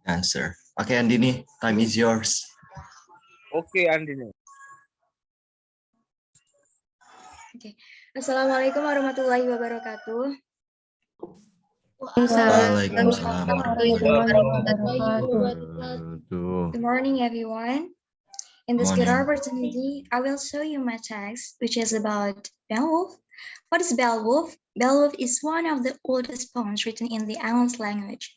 answer. Okay, Andini, time is yours. Okay, Andini. Okay. Assalamualaikum warahmatullahi wabarakatuh. Waalaikumsalam warahmatullahi Good morning, everyone. In this good opportunity, I will show you my text, which is about Beowulf. What is Beowulf? Beowulf is one of the oldest poems written in the English language.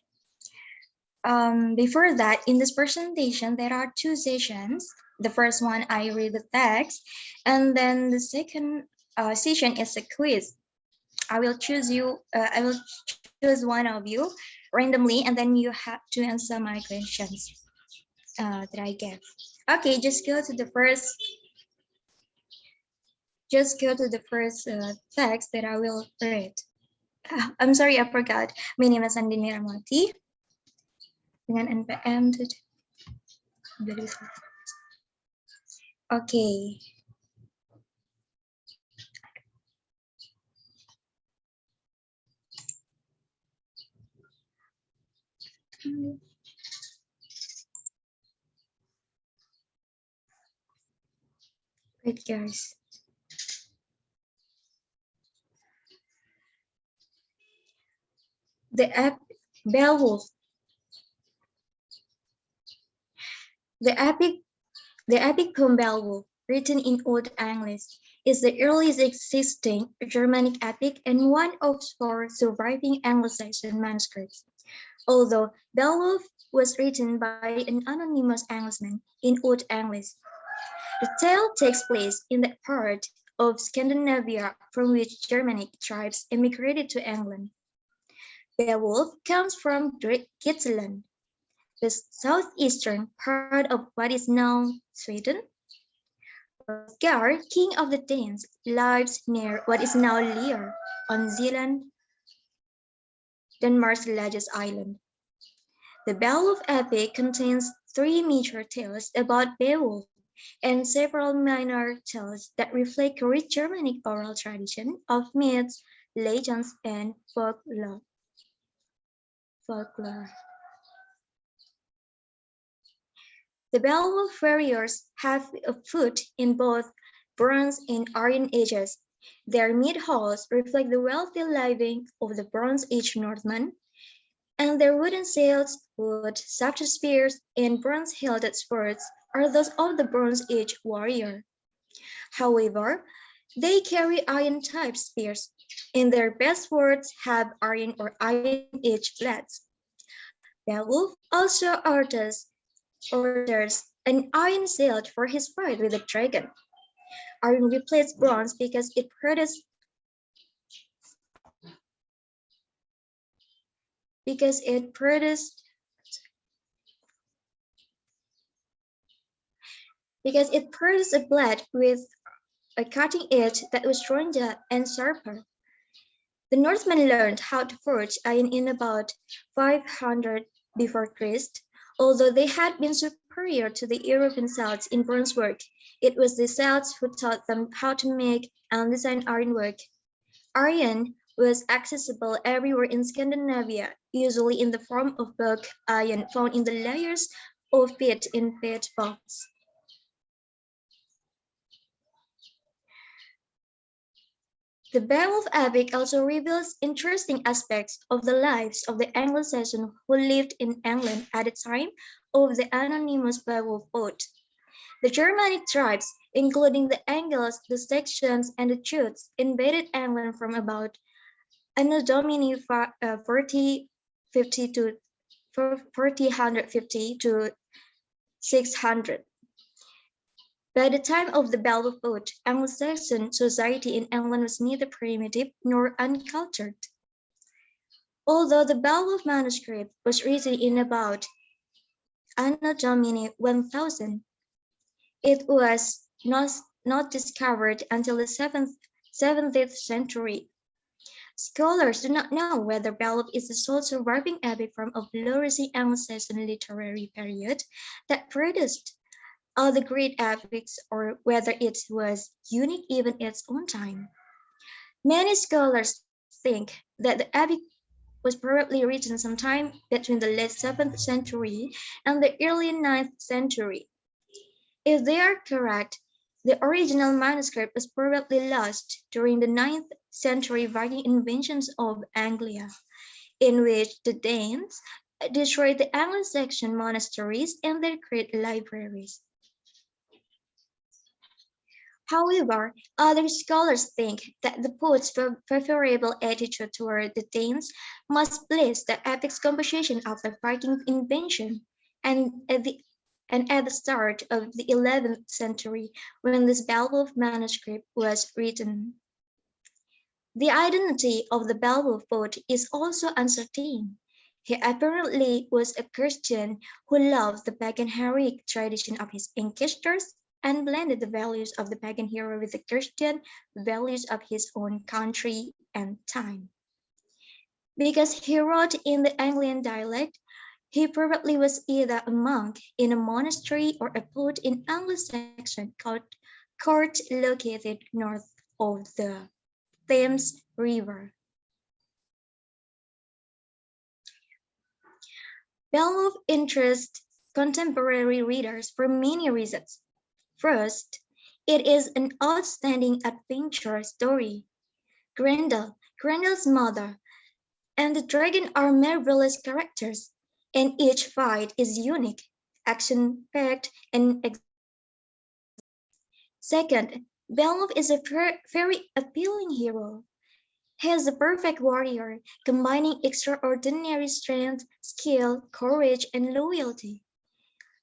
Before that, in this presentation, there are two sessions. The first one, I read the text, and then the second session is a quiz. I will choose one of you randomly, and then you have to answer my questions that I gave. Okay, just go to the first text that I will read. I'm sorry, I forgot. My name is Andini Ramati. Dengan NPM. Okay. Wait, guys. Beowulf. The epic poem Beowulf, written in Old English, is the earliest existing Germanic epic and one of 4 surviving Anglo-Saxon manuscripts. Although Beowulf was written by an anonymous Englishman in Old English, the tale takes place in that part of Scandinavia from which Germanic tribes immigrated to England. Beowulf comes from Gittland, the southeastern part of what is now Sweden. Hrothgar, king of the Danes, lives near what is now Lear on Zealand, Denmark's largest island. The Beowulf epic contains 3 major tales about Beowulf and several minor tales that reflect a rich Germanic oral tradition of myths, legends, and folklore. The Beowulf warriors have a foot in both Bronze and Iron Ages. Their mead halls reflect the wealthy living of the Bronze Age Northmen, and their wooden sails, wood, shafted spears, and bronze-hilted swords are those of the Bronze Age warrior. However, they carry iron-type spears, and their best swords have iron or iron-edged blades. Beowulf also orders an iron shield for his fight with the dragon. Iron replaced bronze because it produced a blade with a cutting edge that was stronger and sharper. The Northmen learned how to forge iron in about 500 before Christ. Although they had been superior to the European Celts in bronze work, it was the Celts who taught them how to make and design ironwork. Iron was accessible everywhere in Scandinavia, usually in the form of bulk iron found in the layers of peat in peat bogs. The Beowulf epic also reveals interesting aspects of the lives of the Anglo-Saxons who lived in England at the time of the anonymous Beowulf ode. The Germanic tribes, including the Angles, the Saxons, and the Jutes, invaded England from about Anno Domini 450 to 600. By the time of the Beowulf ode, Anglo-Saxon society in England was neither primitive nor uncultured. Although the Beowulf manuscript was written in about Anno Domini 1000, it was not discovered until the 7th century. Scholars do not know whether Beowulf is the sole surviving epic from a flourishing Anglo-Saxon literary period that produced all the great epics, or whether it was unique even in its own time. Many scholars think that the epic was probably written sometime between the late 7th century and the early 9th century. If they are correct, the original manuscript was probably lost during the 9th century Viking invasions of Anglia, in which the Danes destroyed the Anglo-Saxon monasteries and their great libraries. However, other scholars think that the poet's favorable attitude toward the Danes must place the epic's composition after Viking invasion and at the start of the 11th century when this Beowulf manuscript was written. The identity of the Beowulf poet is also uncertain. He apparently was a Christian who loved the pagan heroic tradition of his ancestors and blended the values of the pagan hero with the Christian values of his own country and time. Because he wrote in the Anglian dialect, he probably was either a monk in a monastery or a poet in Anglo-Saxon court located north of the Thames River. Beowulf interests contemporary readers for many reasons. First, it is an outstanding adventure story. Grendel's mother, and the dragon are marvelous characters, and each fight is unique, action-packed, and second, Beowulf is a very appealing hero. He is a perfect warrior, combining extraordinary strength, skill, courage, and loyalty.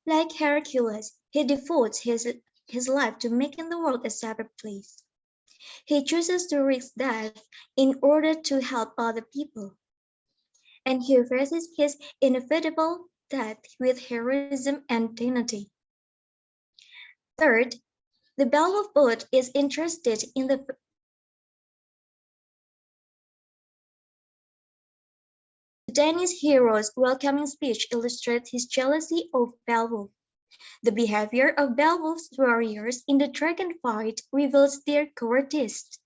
Like Hercules, he devotes his life to making the world a safer place. He chooses to risk death in order to help other people. And he faces his inevitable death with heroism and dignity. Third, the Beowulf poet is interested in the Danish hero's welcoming speech illustrates his jealousy of Beowulf. The behavior of Beowulf's warriors in the dragon fight reveals their cowardice.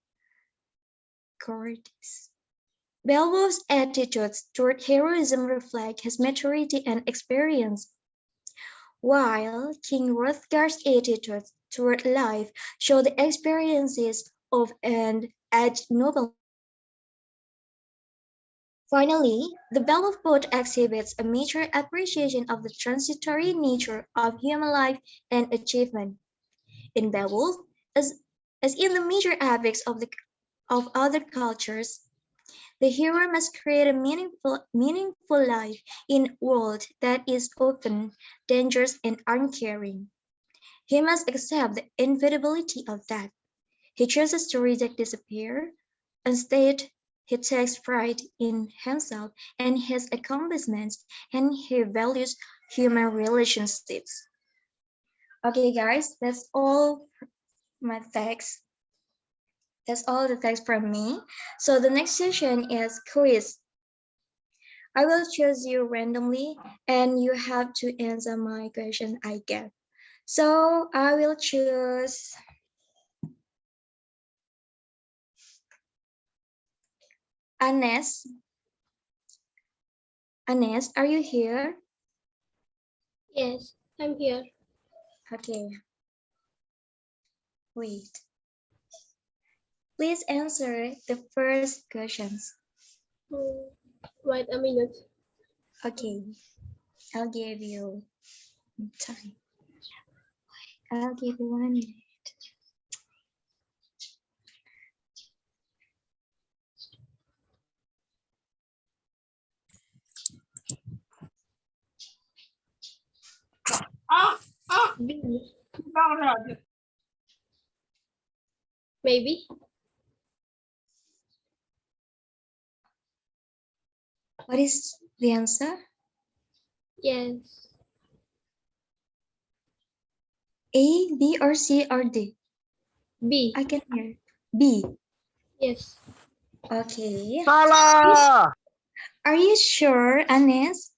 Beowulf's attitudes toward heroism reflect his maturity and experience, while King Hrothgar's attitudes toward life show the experiences of an aged nobleman. Finally, the Beowulf poet exhibits a mature appreciation of the transitory nature of human life and achievement. In Beowulf, as in the major epics of other cultures, the hero must create a meaningful life in a world that is often dangerous and uncaring. He must accept the inevitability of death. He chooses to reject despair. Instead, he takes pride in himself and his accomplishments, and he values human relationships. Okay, guys, that's all my text. That's all the text from me. So the next session is quiz. I will choose you randomly, and you have to answer my question I get. So I will choose Anes. Anes, are you here? Yes, I'm here. Okay. Wait. Please answer the first questions. Wait a minute. Okay. I'll give you time. I'll give you 1 minute. Maybe. What is the answer? Yes. A, B, or C, or D? B. I can hear. B. Yes. Okay. Salah. Are you sure, Anes?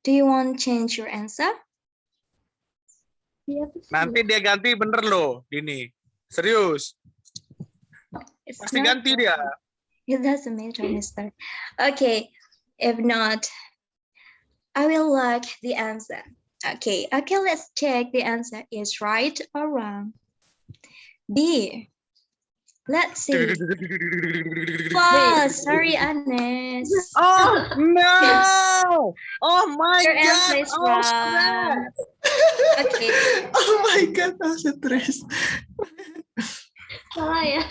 Do you want to change your answer? Nanti dia ganti bener loh, Dini. Serius. It's Pasti not ganti dia. It doesn't matter, mister. Okay, if not, I will like the answer. Okay, let's check the answer is right or wrong. B. Let's see. False. Sorry, Anes. Oh no! Oh my Your god! answer is Oh, wrong. Okay. Oh my God, I'm stressed. Salah ya.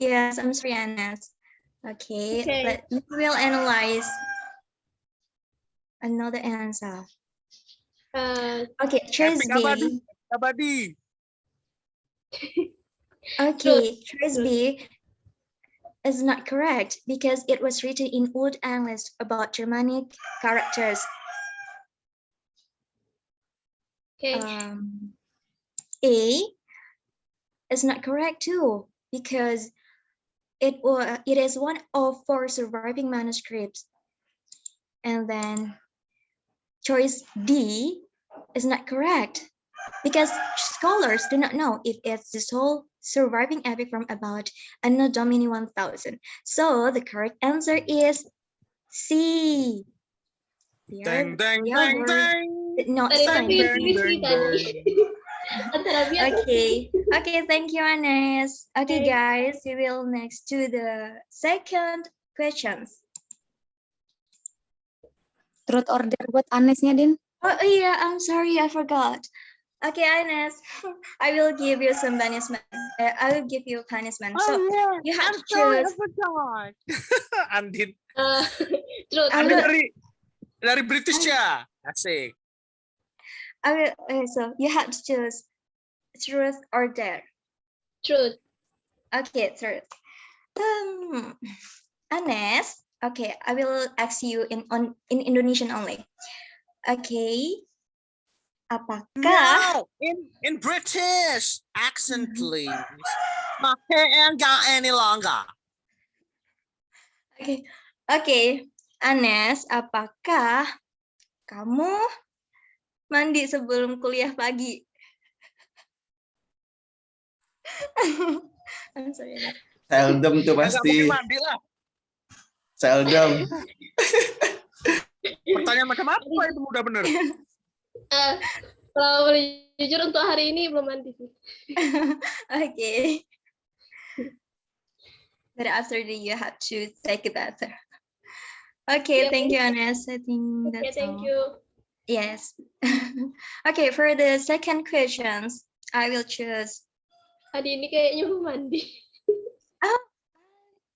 Yes, I'm sorry, Anes. Okay, Okay. we will analyze another answer. Okay, choice Epic abadi. B. Abadi. Okay, choice B is not correct because it was written in Old English about Germanic characters. Okay. A is not correct too because it is one of 4 surviving manuscripts. And then choice D is not correct because scholars do not know if it's the sole surviving epic from about Anno Domini 1000. So the correct answer is C. Deng deng Yeah, deng deng. not Tadi Deng, tapi deng, ini sih deng, tadi. deng. Antara biar. Okay, thank you, Anes. Okay, Okay. guys, we will next to the second questions. Truth order buat Anesnya, Din. Oh yeah, I'm sorry, I forgot. Okay, Ines, I will give you some punishment. I will give you punishment. So yeah. you have I'm to sorry, I choose. forgot. Andin. Truth. I Andin will- dari British ya. Asik. So you have to choose truth or dare. Truth. Okay, truth. Anes, okay, I will ask you in Indonesian only. Okay, apakah? No, in British accent, please. Pakai enggak any longer. Okay, Anes, apakah kamu mandi sebelum kuliah pagi? I'm sorry. Anes. Seldom tuh Enggak mungkin pasti. mandi lah. Seldom. Pertanyaan macam apa itu udah bener? Kalau boleh jujur untuk hari ini belum mandi sih. Okay. But after that, you have to take a bath. Okay, Yeah, thank you, Anes. I think Okay, that's thank all. you. Yes. Okay, for the second questions, I will choose. Adi ini kayaknya mau mandi.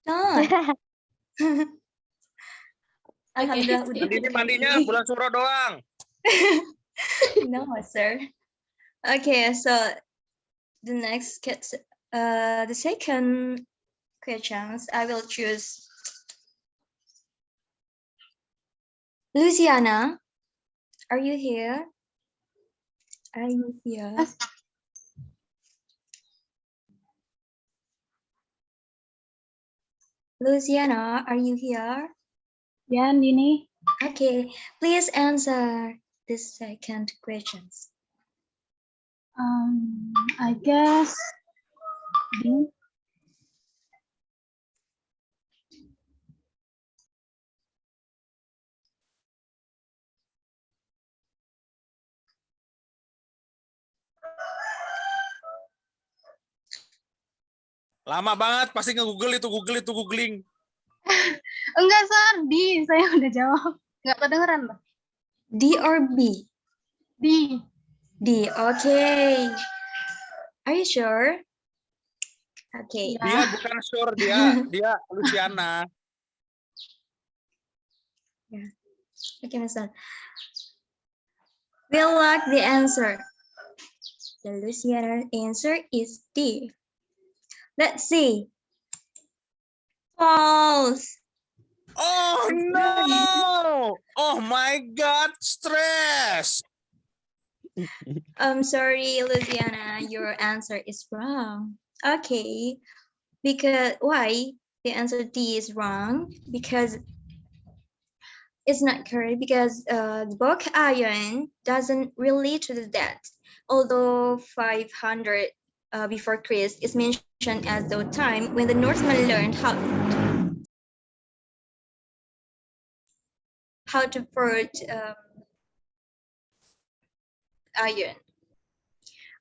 Don't. Alhamdulillah udah Ini mandinya hari ini. bulan Suro doang. No, sir. Okay, so the second questions, I will choose Luciana. Are you here? Are you here? Luciana, are you here? Ya, Dini. Okay, please answer the second questions. I guess D. Lama banget pasti nge-google itu googling. Enggak, Sar. D. Saya udah jawab. Enggak kedengeran, loh. D or B? D. D, okay. Are you sure? Okay. Dia bukan Sur, dia Luciana. Okay, Mister. We'll like the answer. The Luciana answer is D. Let's see. False. Oh no! Oh my God, stress. I'm sorry, Luciana, your answer is wrong. Okay, because why the answer D is wrong? Because it's not correct because the book Iron doesn't relate to the dead, although 500 before Christ is mentioned as the time when the Norsemen learned how to forge iron.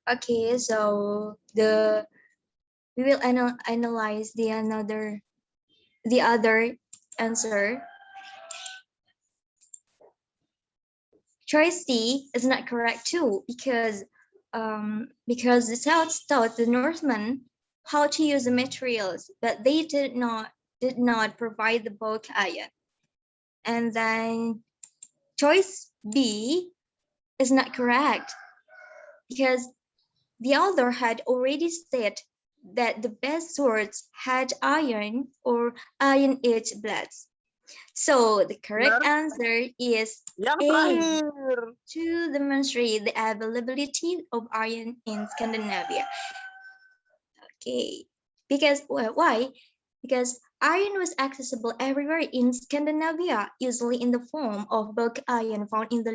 Okay, so we will analyze the other answer. Choice C is not correct too, because the Celts taught the Northmen how to use the materials, but they did not provide the bulk iron. And then choice B is not correct, because the author had already said that the best swords had iron or iron-edged blades. So the correct answer is Yang A, terakhir. to demonstrate the availability of iron in Scandinavia. Okay, because why? Because iron was accessible everywhere in Scandinavia, usually in the form of bulk iron found in the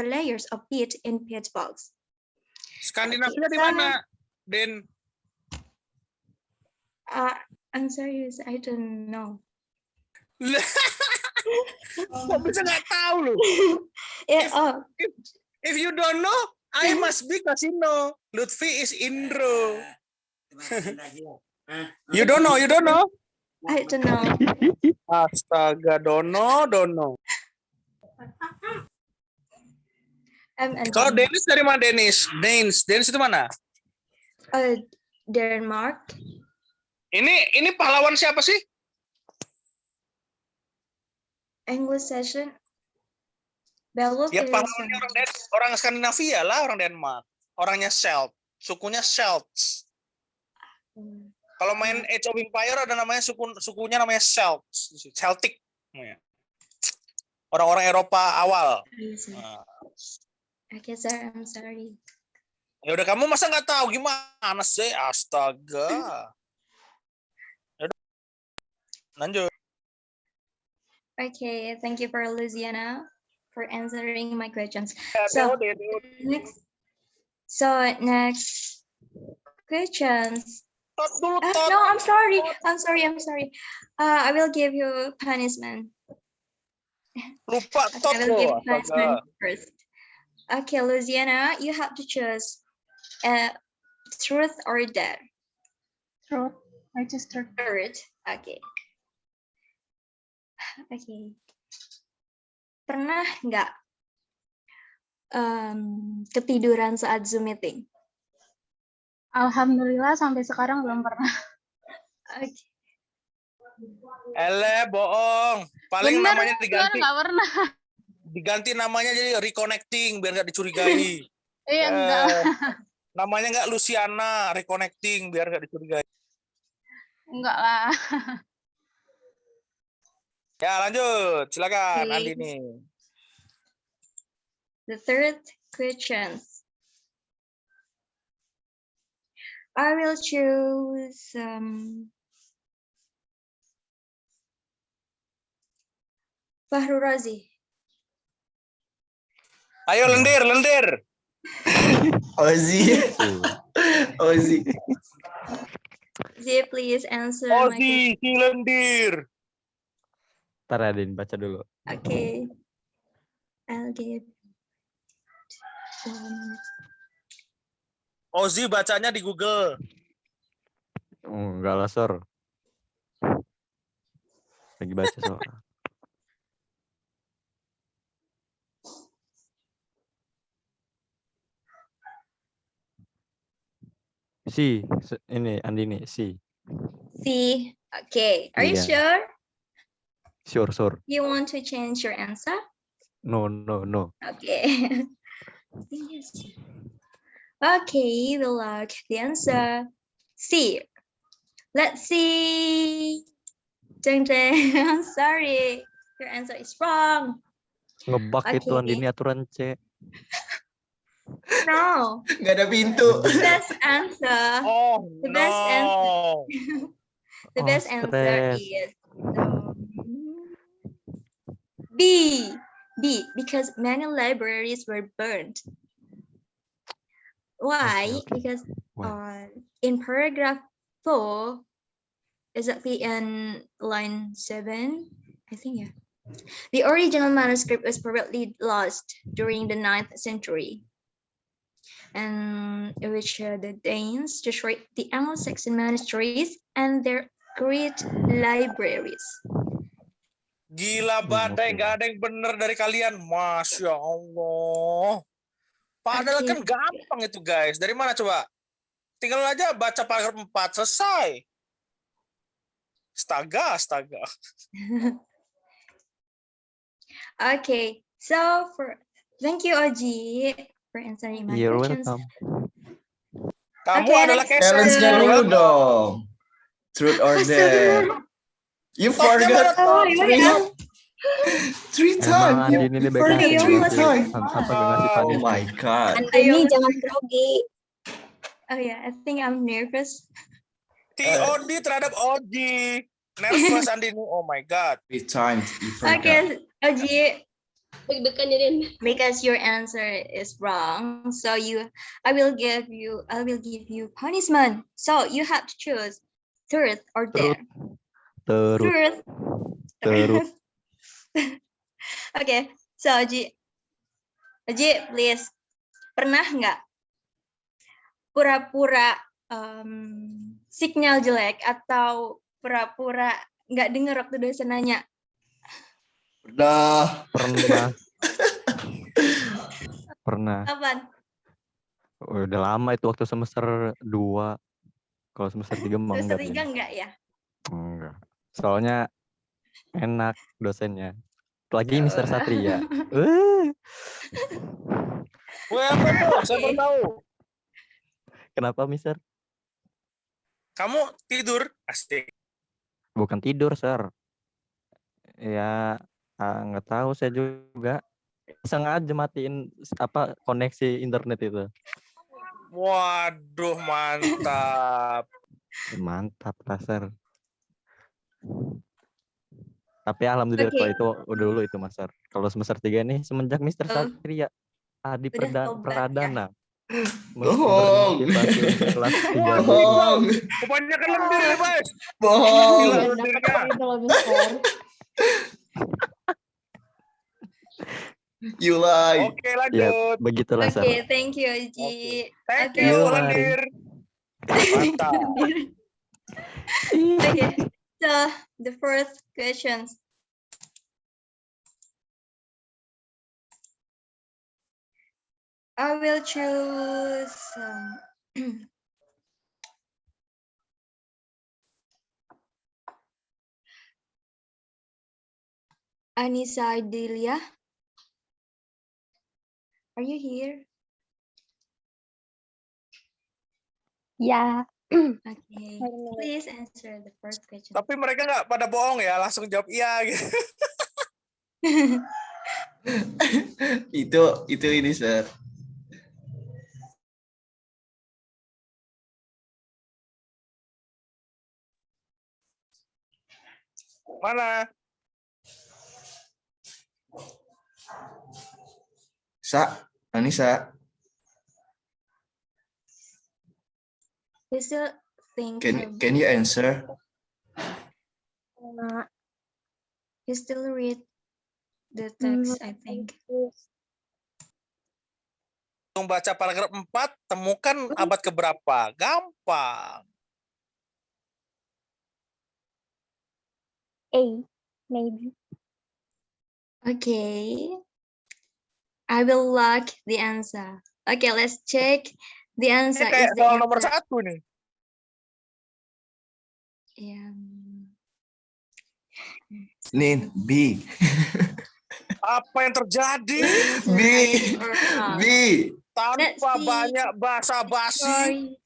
layers of peat and peat bogs. Skandinavia di Okay, mana, Den? I'm serious, I don't know. Kok bisa nggak tahu loh? Yeah, If you don't know, I must be Casino. Lutfi is Indro. You don't know? I don't know. Astaga, dono. Kalau Dennis dari mana, Dennis? Dennis itu mana? Denmark. Ini pahlawan siapa sih? English session. Beowulf Ya is pahlawannya orang Skandinavia lah, orang Denmark. Orangnya Celt, sukunya Celts. Kalau main Age of Empire ada namanya sukunya namanya Celts, Celtic. Orang-orang Eropa awal. Okay, sir, I'm sorry. Ya udah, kamu masa nggak tahu, gimana sih? Astaga. Yaudah, lanjut. Okay, thank you for Luciana for answering my questions. So next questions. No, I'm sorry. I will give you punishment. Lupa Okay, tot I will give loh. you punishment first. Okay, Luciana, you have to choose truth or dare. Truth. I just truth. Truth. Okay. Okay. Pernah nggak ketiduran saat Zoom meeting? Alhamdulillah sampai sekarang belum pernah. Okay. Bohong. Paling Bener, namanya diganti. Nggak pernah. Diganti namanya jadi reconnecting biar nggak dicurigai. Iya, enggak. Namanya nggak Luciana, reconnecting biar nggak dicurigai. Enggak lah. Ya, lanjut. Silakan, Okay. Andini. The third question. I will choose Fahru Razi. Ayo lendir. Ozzy. Zee, please answer my question. Ozzy, si lendir. Ntar Adin baca dulu. Okay. I'll give. Ozzy bacanya di Google. Enggak lah, Sor. Lagi baca soal. Ini Andini, C. Okay. Are you Iya. sure? Sure. You want to change your answer? No. Okay. Yes. Okay, we'll look the answer. C. Let's see. Ding. I'm sorry. Your answer is wrong. Ngebak itu Okay. Andini aturan C. No. Nggak ada pintu. The best answer. Oh, The best answer. The Oh, best answer stress. is B, because many libraries were burned. Why? Okay. Because Why? in paragraph 4, exactly in line 7, I think, yeah. The original manuscript was probably lost during the 9th century, and in which the Danes destroyed the Anglo-Saxon monasteries and their great libraries. Gila badai, Oke. gak ada yang bener dari kalian. Masya Allah. Padahal Oke. kan gampang itu guys. Dari mana coba? Tinggal aja baca paragraf 4, selesai. Astaga, astaga. Okay, so thank you, Oji, for answering my You're questions. welcome. Kamu Okay, adalah next. Keser. Challenge-nya dulu dong. Truth or dare. You Stopnya mana forgot tuh? three Emang times. Andini ini baik forgot hati Ayo, three ngasih times. apa nggak ngasih Oh punishment. my god. Ayo, Andini jangan grogi. Oh yeah, I think I'm nervous. TOD terhadap Oji. Nervous Andini. Oh my god. 3 times. You forgot. Okay, Oji, Deg-degan jadian. because your answer is wrong, so I will give you punishment. So you have to choose truth or dare. Terus Truth. Okay, so Oji, please, pernah nggak pura-pura sinyal jelek atau pura-pura nggak dengar waktu dosen nanya? Udah. pernah. Apaan? Udah lama itu waktu semester 2. Kalau semester 3 mah Semester enggak. 3 enggak ya? Enggak. Soalnya enak dosennya. Lagi Mister Satria. Weh, apa tuh? Saya baru tahu. Kenapa Mister? Kamu tidur? Asik. Bukan tidur, Sir. Ya, nggak tahu saya juga. Sengaja matiin koneksi internet itu. Waduh, mantap. Mantap lah, Sir. Tapi alhamdulillah Oke. kalau itu dulu itu Mas Sir. Kalau semester 3 nih semenjak Mister Oh. Satria Adi Udah tobat, Pradana. Bohong. Memotivasi untuk kelas 3. Bohong. Kebanyakan lendir nih, guys. Bohong. Gila, Dapat lendirnya. itu loh, Mister. You lie. Oke, Ya, lanjut. begitulah Sir. Okay, thank you, Oji. Thank Oke. you, Yuk, lendir. Mantap. Okay, so the first questions. I will choose Anissa Delia. Are you here? Ya. Okay, please answer the first question. Tapi mereka nggak pada bohong ya, langsung jawab iya gitu. itu ini, Sir. Mana? Anissa, You still think can you answer? you still read the text, I think. Untuk baca paragraf 4, temukan abad keberapa. Gampang. A, maybe. Okay. I will lock the answer. Okay, let's check the Ini answer. kayak Is the soal nomor answer- 1 nih. Yeah. Nin, B. Apa yang terjadi? B. Or not? B. Let's Tanpa see. banyak basa-basi,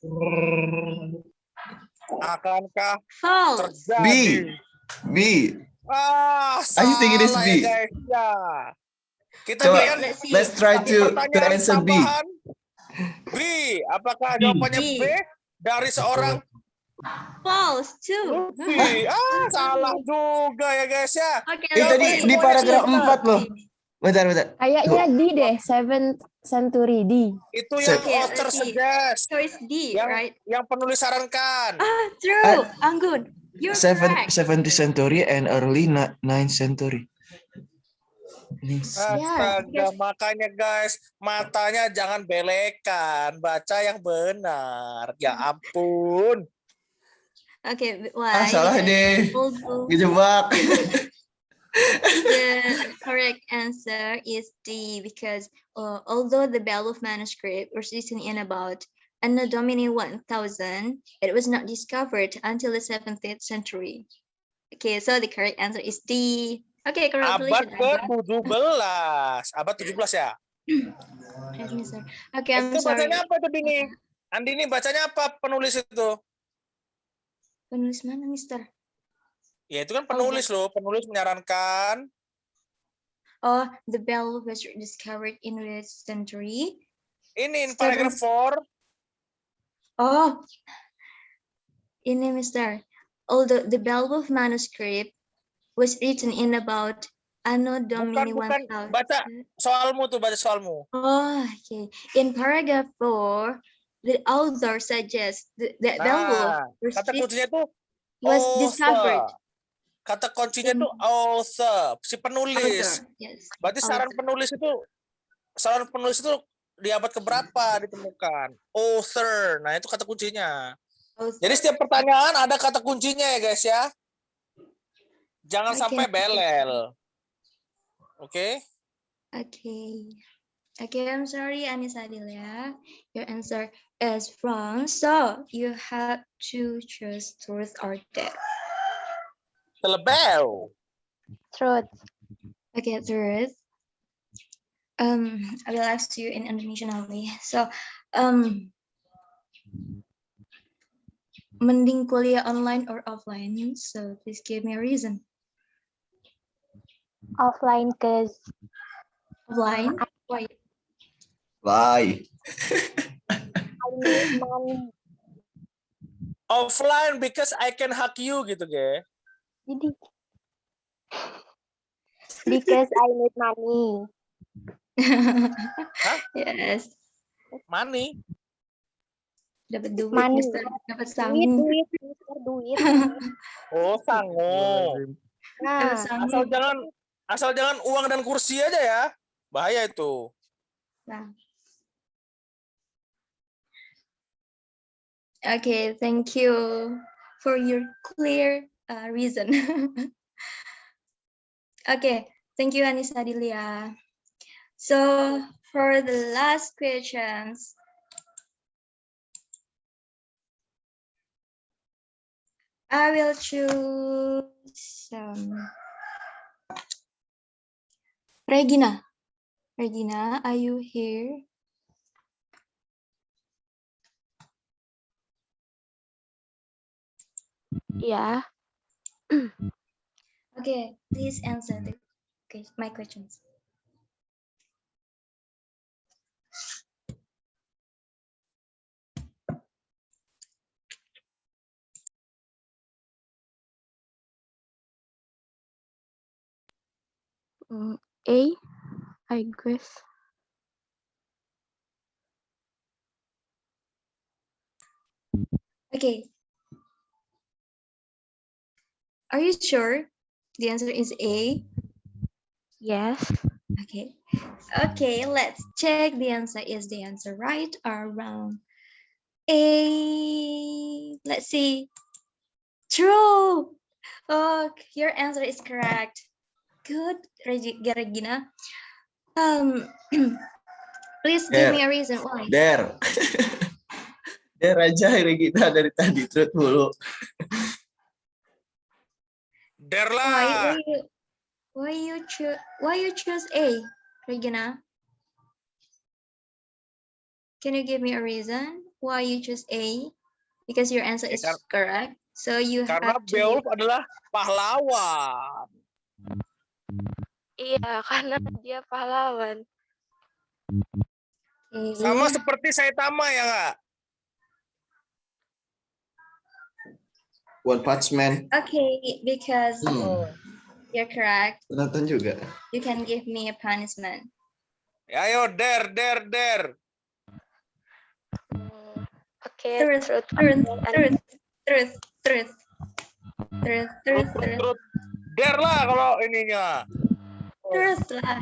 Sorry. akankah False. terjadi? B. I think it is B. Ya, guys. Ya. Kita Coba, berikan Let's see. let's try to pertanyaan answer B. tambahan. B. Apakah jawabannya B. B dari seorang False too. Lutfi? Salah juga ya guys ya. Okay, Itu let's see. di paragraf 4 loh. Bentar. Kayaknya D deh, 7th century D. Itu yang Okay, author let's see. suggest. So it's D, Yang right? yang penulis sarankan. True. Anggun, you're correct. 70th century and early 9th century. Astaga, because- makanya guys, matanya jangan belekan, baca yang benar. Ya ampun. Okay, why? Salah Because deh. although Dijebak. the correct answer is D, because although the Beowulf manuscript was written in about Anno Domini 1000, it was not discovered until the 17th century. Okay, so the correct answer is D. Okay, Abad congratulations. ke-17. Abad 17 ya? Yes, mister. Okay, I'm Itu sorry. bacanya apa tuh, Dini? Andini bacanya apa penulis itu? Penulis mana, mister? Ya itu kan penulis loh, penulis menyarankan. Oh, the Beowulf was discovered in the century. Ini paragraf 4. Oh, ini, mister. Although the Beowulf manuscript was written in about Anno Domini Bukan, 1000. baca soalmu tuh, baca soalmu. Oh, okay. In paragraph 4, the author suggests that Beowulf Kata kuncinya tuh was author. discovered. Kata kuncinya tuh author, si penulis. Author, yes. Berarti saran penulis itu di abad keberapa ditemukan? Author. Nah, itu kata kuncinya. Author. Jadi setiap pertanyaan ada kata kuncinya ya, guys ya. Jangan Okay. sampai belel. Oke? Okay, I'm sorry, Anissa Adelia. Your answer is wrong. So you have to choose truth or dare. Telebel. Truth. Okay, truth. I will ask you in Indonesian only. So, mending kuliah online or offline? So please give me a reason. Offline, cause Offline? Why? Why? I need money. Offline because I can hack you gitu, ge. Jadi, because I need money. Yes. Money. Dapat duit, Money. Mister. Dapat sangu. Duit, Mister, duit. Oh, sangu. Dapat Nah, sangu. Asal jangan uang dan kursi aja ya. Bahaya itu. Nah. Okay, thank you for your clear reason. Okay, thank you, Anissa Adelia. So for the last questions, I will choose Regina. Regina, are you here? yeah. Okay, please answer my questions. A, I guess. Okay. Are you sure the answer is A? Yes. Okay. Okay, let's check the answer. Is the answer right or wrong? A. Let's see. True. Oh, your answer is correct. Good, Regina. Please give me a reason why. Der. Der aja kita dari tadi truth mulu. Der lah. Why you choose A, Regina? Can you give me a reason why you choose A? Because your answer is correct. So you Karena have to Beowulf adalah pahlawan. Iya, karena dia pahlawan. Okay. Sama seperti Saitama ya nggak? One Punch Man. Okay, because You're correct. Nonton juga. You can give me a punishment. Ayo, der. Oke, Terus, truth terus, or dare. terus, terus, terus, terus, terus, terus, Terus. Der lah kalau ininya. terus lah.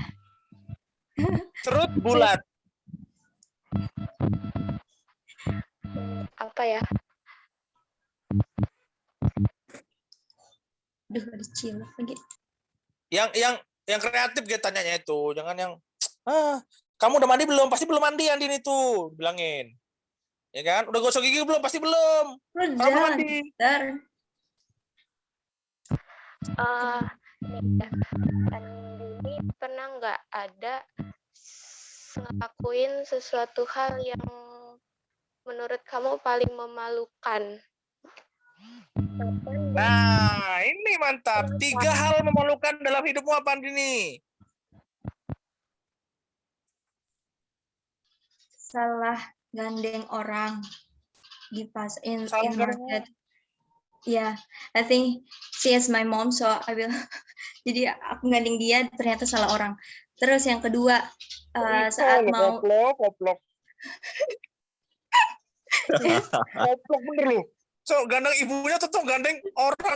Cerut bulat. Apa ya? Duh, ada cilok lagi. Yang kreatif gitu tanyanya itu, jangan yang kamu udah mandi belum? Pasti belum mandi Andin itu, bilangin. Ya kan? Udah gosok gigi belum? Pasti belum. Kamu Udah, mandi. bentar. Nih ya. Andini pernah nggak ada ngelakuin sesuatu hal yang menurut kamu paling memalukan? Nah, ini mantap. 3 hal memalukan dalam hidupmu apa Andini? Salah gandeng orang di pas in Salah gandeng market. Yeah, I think she is my mom, so I will. Jadi aku gandeng dia, ternyata salah orang. Terus yang kedua, saat mau Koplok bener lu. So gandeng ibunya tetap gandeng orang.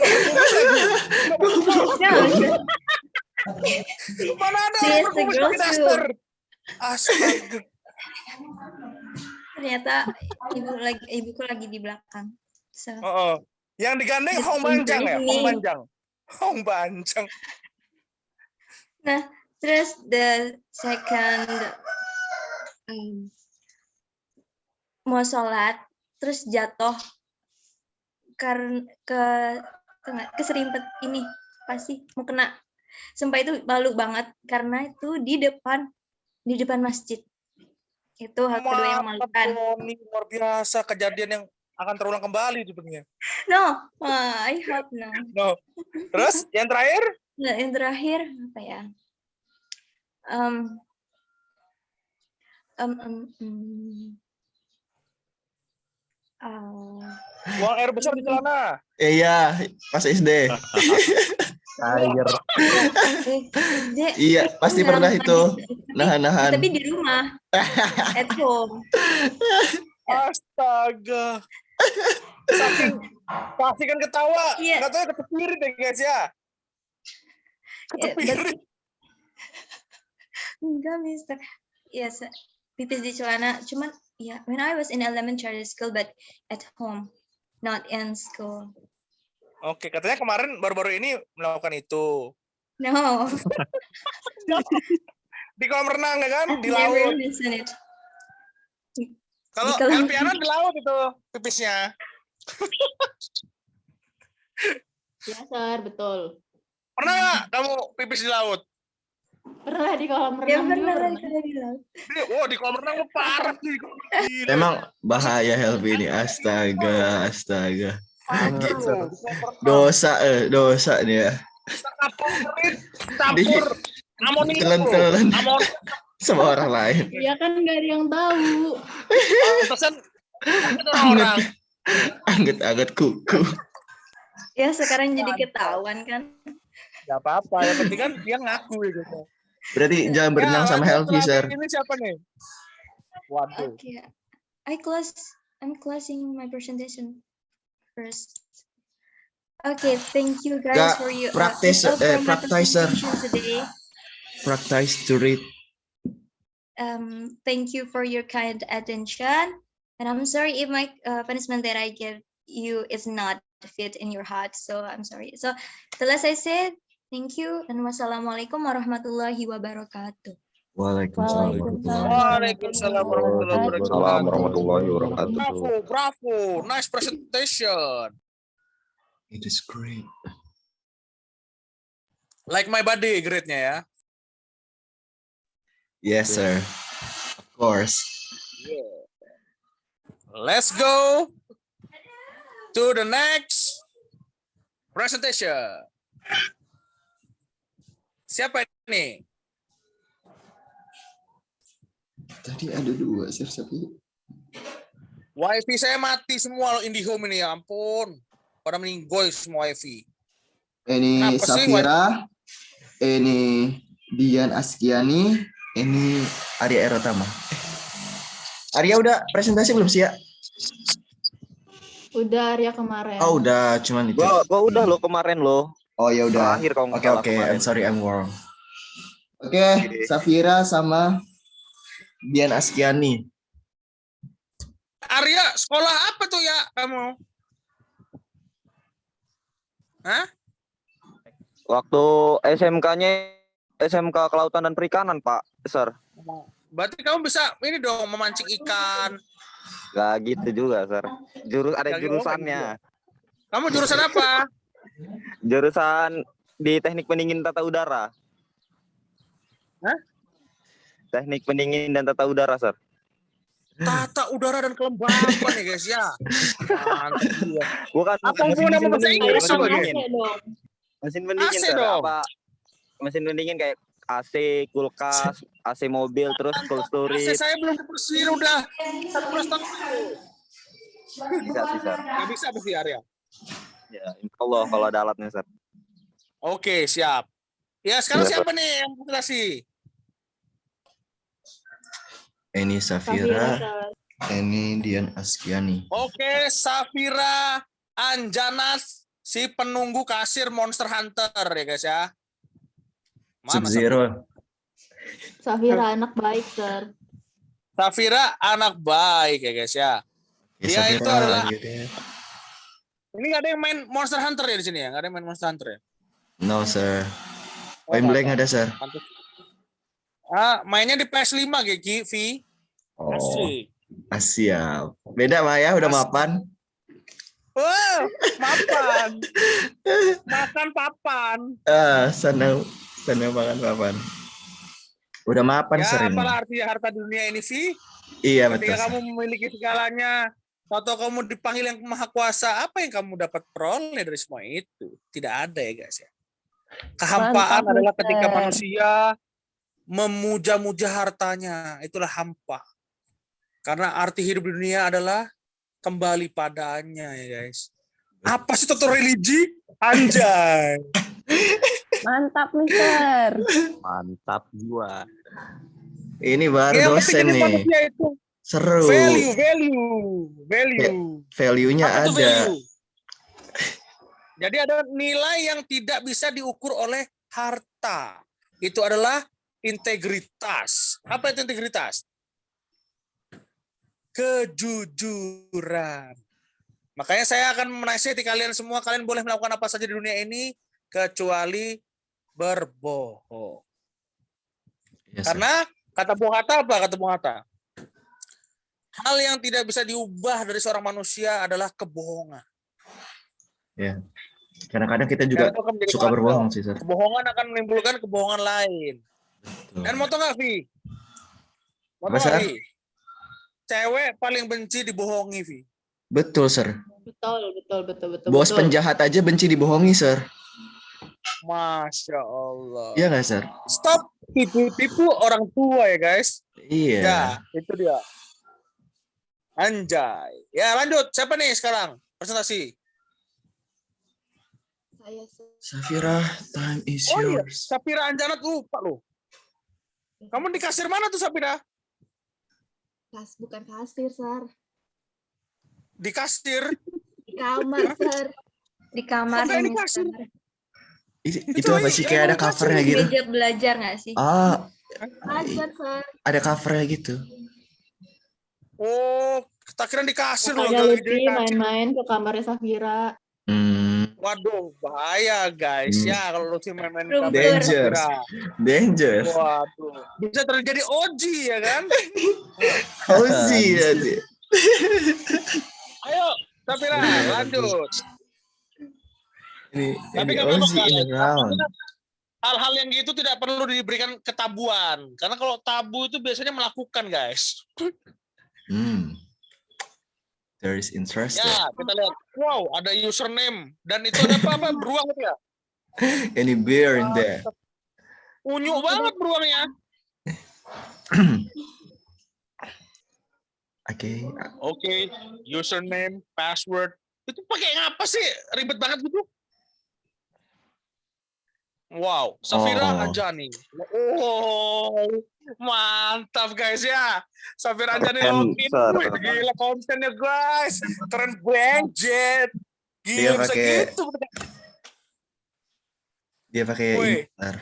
Mana ada She orang is the berkumis girl pakai too. daster. Astaga. Ternyata ibuku lagi di belakang. So, Yang digandeng Just Hong Banjang ya? improve me. Hong Banjang. nah, terus the second mau sholat, terus jatuh karena keserimpet ini pasti mau kena. Sumpah itu malu banget karena itu di depan masjid. Itu hal kedua yang memalukan. Ini luar biasa kejadian yang akan terulang kembali sebenarnya. No, I hope no. No. Terus yang terakhir? Nah, yang terakhir apa ya? Buang air besar di celana. Iya, pas SD. Air. Iya, pasti pernah itu. Nahan-nahan. Tapi di rumah, at home. Astaga. Saking kan ketawa. Iya. Nggak tahu ya ketepirit ya guys ya. Ketepirit. Enggak, Mister. Yes, pipis di celana. Cuman, ya, when I was in elementary school, but at home, not in school. Oke, katanya kemarin baru-baru ini melakukan itu. No, Di kolam renang ya kan? Di never laut. listen it. Kalau di kolam- Elpiana di laut itu pipisnya. Ya, Sar, betul. Pernah nggak kamu pipis di laut? Pernah di kolam Ya renang juga benar, pernah. Di kolam renang lu parah sih. Gila. Emang bahaya Helvi ini. Astaga. Gitu. Dosa nih ya. Campur amonium. Telan-telan Amonium. sama orang lain. Ya kan nggak ada yang tahu. Pesan orang. Anget-anget kuku. Ya sekarang jadi ketahuan kan. Gak apa-apa, yang penting kan dia ngaku gitu. Berarti jangan berenang sama Helvi, sir. Ini siapa nih? Waduh. Okay, I'm closing my presentation first. Okay, thank you guys Gak, for your practice, for my practice, sir. presentation today. Practice to read. Thank you for your kind attention, and I'm sorry if my punishment that I give you is not fit in your heart. So I'm sorry. So as I said, thank you and wassalamualaikum warahmatullahi wabarakatuh. Waalaikumsalam warahmatullahi wabarakatuh. Bravo. Nice presentation. It is great. Like my body grade-nya ya. Yes, sir. Of course. Let's go to the next presentation. Siapa ini? Tadi ada 2, sir. Wifi saya mati semua loh IndiHome ini, ya ampun. Pada meninggoy semua wifi. Ini Kenapa sih, Safira, Ini Dian Askiani, ini Arya Erotama. Arya udah presentasi belum sih ya? Udah Arya kemarin. Oh udah, cuman itu. Gua udah lo kemarin lo. Oh ya udah. Terakhir kalau nggak Oke salah oke, kemarin. I'm sorry I'm wrong. Oke, Safira sama Dian Askiani. Arya, sekolah apa tuh ya kamu? Hah? Waktu SMK-nya SMK Kelautan dan Perikanan, Pak, Sir. Berarti kamu bisa ini dong memancing ikan. Gak gitu juga, Sir. Ada Gak gitu, jurusannya. Kamu jurusan apa? Jurusan di Teknik Pendingin Tata Udara. Hah? Teknik Pendingin dan Tata Udara, Sir. Tata udara dan kelembapan ya guys ya. Mantap dia. Bukan Apa hubungannya sama bahasa Inggris mesin coba, pendingin. AC dong. Mesin pendingin, AC Sir. dong. Apa? Mesin pendingin kayak AC, kulkas, AC mobil, terus cold storage. Saya belum dipersihin udah 11 tahun. Bisa sih, Sir. Gak bisa pasti Arya. Ya, insya Allah kalau ada alatnya, Sir. Oke, siap. Ya, sekarang Ya, siapa nih yang presentasi? Ini Safira, Safira, Sir. ini Dian Askiani. Oke, Safira Anjanas, si penunggu kasir Monster Hunter ya guys ya. Mana Sub-Zero. Safira anak baik, Sir. Safira anak baik ya guys ya. Ya, Dia Safira itu adalah- lanjutin. Ini nggak ada yang main Monster Hunter ya di sini ya? Nggak ada yang main Monster Hunter ya? No sir. Oh, Point nggak blank ada. ada sir. Pantes. mainnya di PS5 Geki, V. Oh, Asik. siap. Beda Mah ya, udah Asik. mapan. Wah, mapan. Makan papan. Sana makan papan. Udah mapan Ya, sir ini. apalah artinya harta dunia ini, V? Iya betul. Ketika Sir. kamu memiliki segalanya, atau kamu dipanggil yang maha kuasa, apa yang kamu dapat peroleh dari semua itu? Tidak ada ya guys ya. Kehampaan Mantap, adalah Mister. ketika manusia memuja-muja hartanya. Itulah hampa. Karena arti hidup di dunia adalah kembali padanya ya guys. Apa sih toto religi? Anjay. Mantap, Mister. Mantap gua. Ini baru Yang dosen penting jadi nih. manusia itu Seru. value. Value-nya Apa tuh ada. value? Jadi ada nilai yang tidak bisa diukur oleh harta. Itu adalah integritas. Apa itu integritas? Kejujuran. Makanya saya akan menasihati kalian semua, kalian boleh melakukan apa saja di dunia ini kecuali berbohong. Yes, sir. Karena kata Bung Hatta apa? Kata Bung Hatta, hal yang tidak bisa diubah dari seorang manusia adalah kebohongan. Kadang-kadang kita juga Dan itu akan menjadi suka kacau. berbohong sih sir. Kebohongan akan menimbulkan kebohongan lain. Dan mau tau nggak, Vi? Mau Apa, tau nggak, Sar? Vi? Cewek paling benci dibohongi, Vi. Betul sir. Betul. Bos betul. penjahat aja benci dibohongi sir. Masya Allah. Iya nggak sir? Stop tipu-tipu orang tua ya, guys. Iya. Ya, itu dia. Anjay. Ya, lanjut. Siapa nih sekarang? Presentasi. Saya Sir. Safira, time is Oh iya, yours. Safira Anjanat lupa loh. Kamu di kasir mana tuh, Safira? Bukan kasir, Sir. Di kasir. Di kamar, Sir. Di kamar Enggak, ini ini, kasir. Sir. Itu apa sih kayak ada covernya gitu? Meja belajar nggak sih? Ah, Belajar, Sir. ada covernya gitu. Oh, tak kira di kasir loh. Makanya lagi Lutfi di kasir. main-main ke kamarnya Safira. Waduh, bahaya guys. Ya, kalau Lutfi main-main Room kamar tour. Safira. Dangerous. Waduh, bisa terjadi oji ya kan? Cozy nanti. Ayo, Safira, lanjut. Tapi Ini nggak apa-apa, Ozzy in the guys. round. Hal-hal yang gitu tidak perlu diberikan ketabuan. Karena kalau tabu itu biasanya melakukan, guys. There is interest. Ya, kita lihat. Wow, ada username. Dan itu ada apa? Beruang itu ya? Any beer in there? Unyu banget beruangnya. Oke. Oke, username, password. Itu pakai ngapa sih? Ribet banget gitu. Wow, Safira Oh. Anjani. Oh, mantap guys ya. Safira Anjani Keren, login. Sir. Wih, gila kontennya guys. Keren banget. Dia Gila bisa pakai gitu. dia pakai Woi. ini Sar,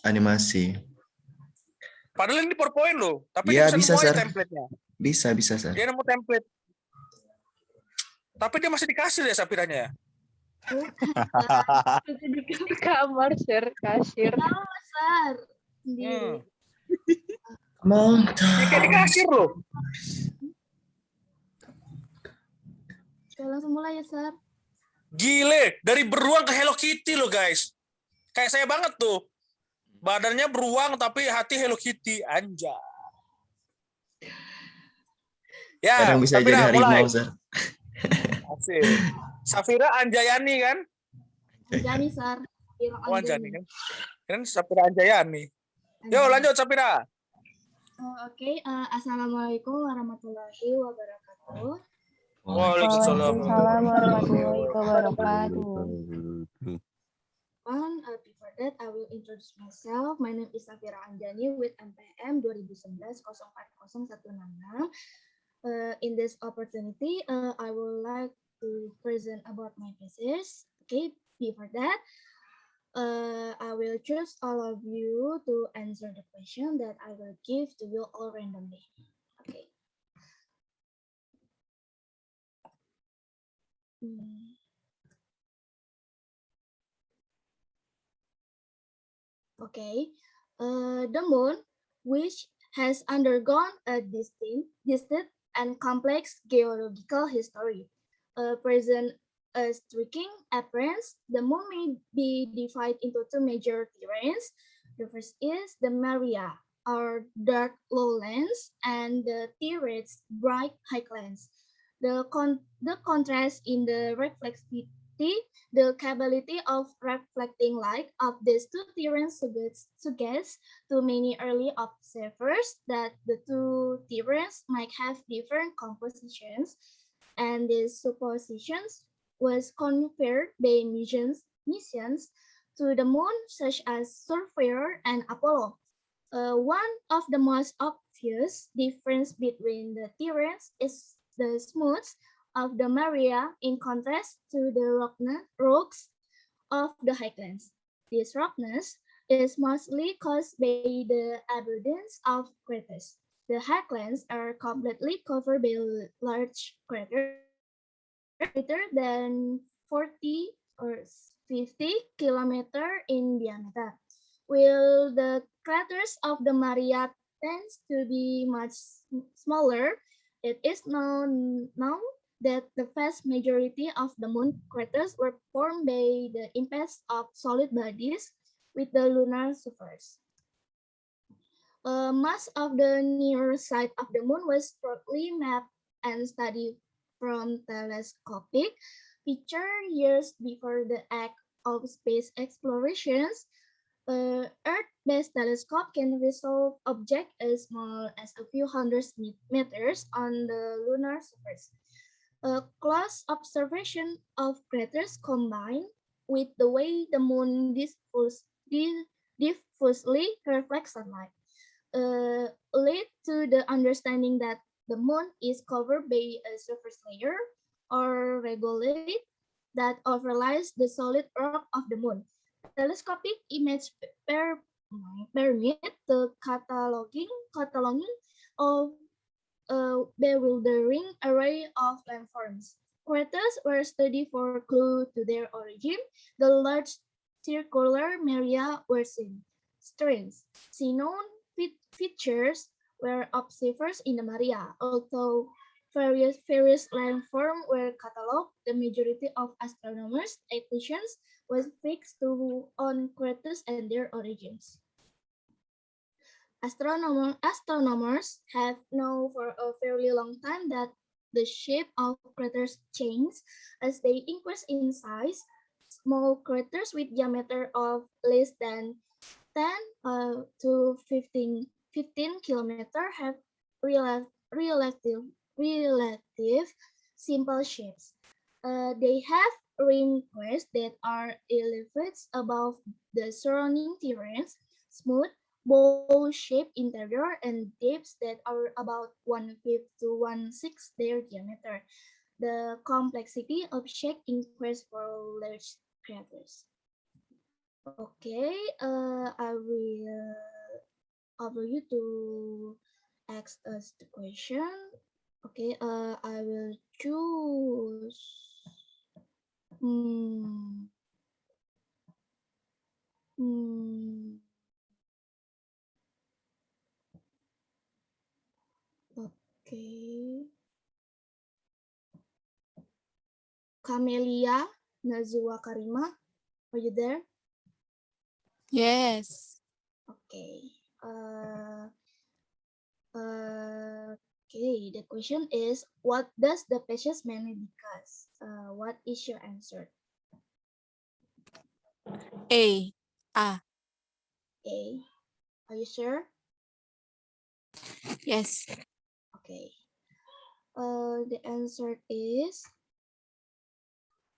animasi. Padahal ini PowerPoint loh. Tapi Iya, dia bisa, nemu aja Sar. template-nya. Bisa Sar. Dia nemu template. Tapi dia masih dikasih ya Safiranya ya. Di kamar, Sir. Kasir. Sar. Hmm. Mantap. Dia kayak dikasih loh. Oke, langsung mulai ya, Sar. Gile, dari beruang ke Hello Kitty loh guys. Kayak saya banget tuh. Badannya beruang tapi hati Hello Kitty. Anjay. Ya, Kadang bisa Safira, jadi harimau, mulai. Sar. Asik. Safira Anjayani kan? Anjani, Sar. Oh, Anjani kan? Kan Safira Anjayani. Yo, lanjut Safira. Oke, assalamualaikum warahmatullahi wabarakatuh. Waalaikumsalam. Waalaikumsalam warahmatullahi wabarakatuh. Before that, I will introduce myself. My name is Safira Anjani with MPM 2011-040166. In this opportunity, I would like to present about my thesis. Okay, before that, I will choose all of you to answer the question that I will give to you all randomly. Okay. Okay. The moon, which has undergone a distinct and complex geological history, present a striking appearance. The moon may be divided into two major terrains. The first is the Maria, or dark lowlands, and the Tirades, bright highlands. The contrast in the reflectivity, the capability of reflecting light of these two terrains suggests to many early observers that the two terrains might have different compositions, and these suppositions was confirmed by missions to the moon, such as Surveyor and Apollo. One of the most obvious difference between the terrains is the smooth of the Maria in contrast to the rocks of the highlands. This roughness is mostly caused by the abundance of craters. The highlands are completely covered by large craters greater than 40 or 50 kilometers in diameter, while the craters of the Maria tends to be much smaller. It is known now that the vast majority of the moon craters were formed by the impacts of solid bodies with the lunar surface. Most of the near side of the moon was thoroughly mapped and studied from telescopic picture years before the act of space explorations. Earth-based telescope can resolve objects as small as a few hundred meters on the lunar surface. A close observation of craters combined with the way the moon diffusely reflects sunlight lead to the understanding that the moon is covered by a surface layer or regolith that overlies the solid rock of the moon. Telescopic image permit the cataloging of a bewildering array of landforms. Craters were studied for clue to their origin. The large circular Maria were seen. Strange, known features were observed in the Maria, although various landforms were catalogued. The majority of astronomers' attention was fixed on craters and their origins. Astronomers have known for a very long time that the shape of craters changes as they increase in size. Small craters with diameter of less than 10 to 15 kilometers have relative simple shapes. They have ring crest that are elevated above the surrounding terrains, smooth, bowl-shaped interior, and depths that are about 1/5 to 1/6 their diameter. The complexity of shape increases for large craters. Okay, I will offer you to ask us the question. Okay, I will choose. Hmm. Hmm. Okay. Camelia Nazwa Karima, are you there? Yes. Okay. Okay. The question is, what does the species mainly discuss? What is your answer? A. A. Are you sure? Yes. Okay. The answer is,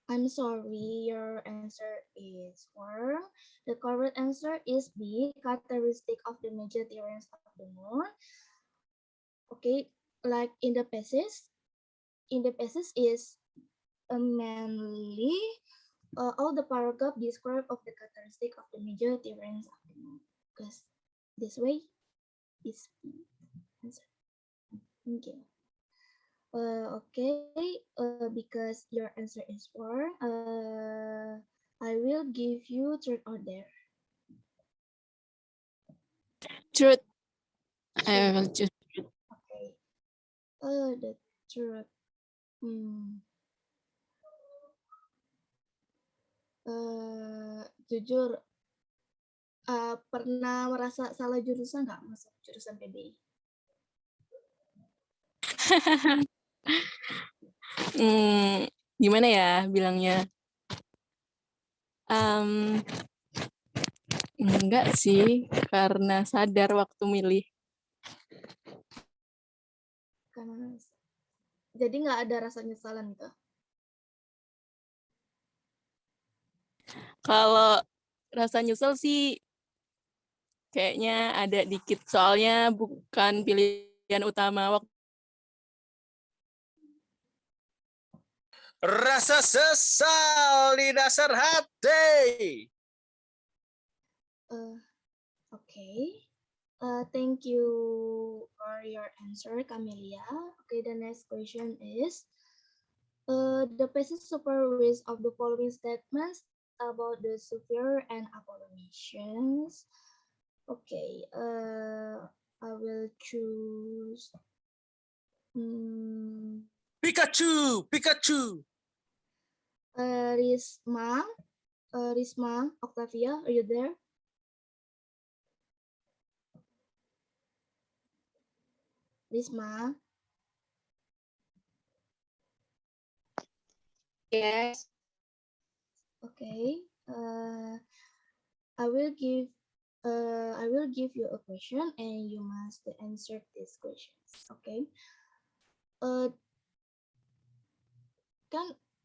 I'm sorry, your answer is wrong. The correct answer is B, characteristic of the major terrains of the moon. Okay, like in the passage is mainly all the paragraph describe of the characteristic of the major terrains of the moon. Because this way is B answer. Thank you. Okay, because your answer is wrong, I will give you truth or dare. Truth. I will choose. Okay. The truth. Jujur, pernah merasa salah jurusan nggak masuk jurusan PBI? Gimana ya bilangnya? Enggak sih, karena sadar waktu milih. Karena jadi nggak ada rasa nyesalan gitu. Kalau rasa nyesel sih kayaknya ada dikit, soalnya bukan pilihan utama waktu. Rasa sesal di dasar hati. Okay. Thank you for your answer, Camelia. Okay, the next question is, the basis super risk of the following statements about the sphere and Apollo missions. Okay, I will choose. Pikachu. Risma, Octavia, are you there? Risma. Yes. Okay. I will give you a question and you must answer these questions. Okay.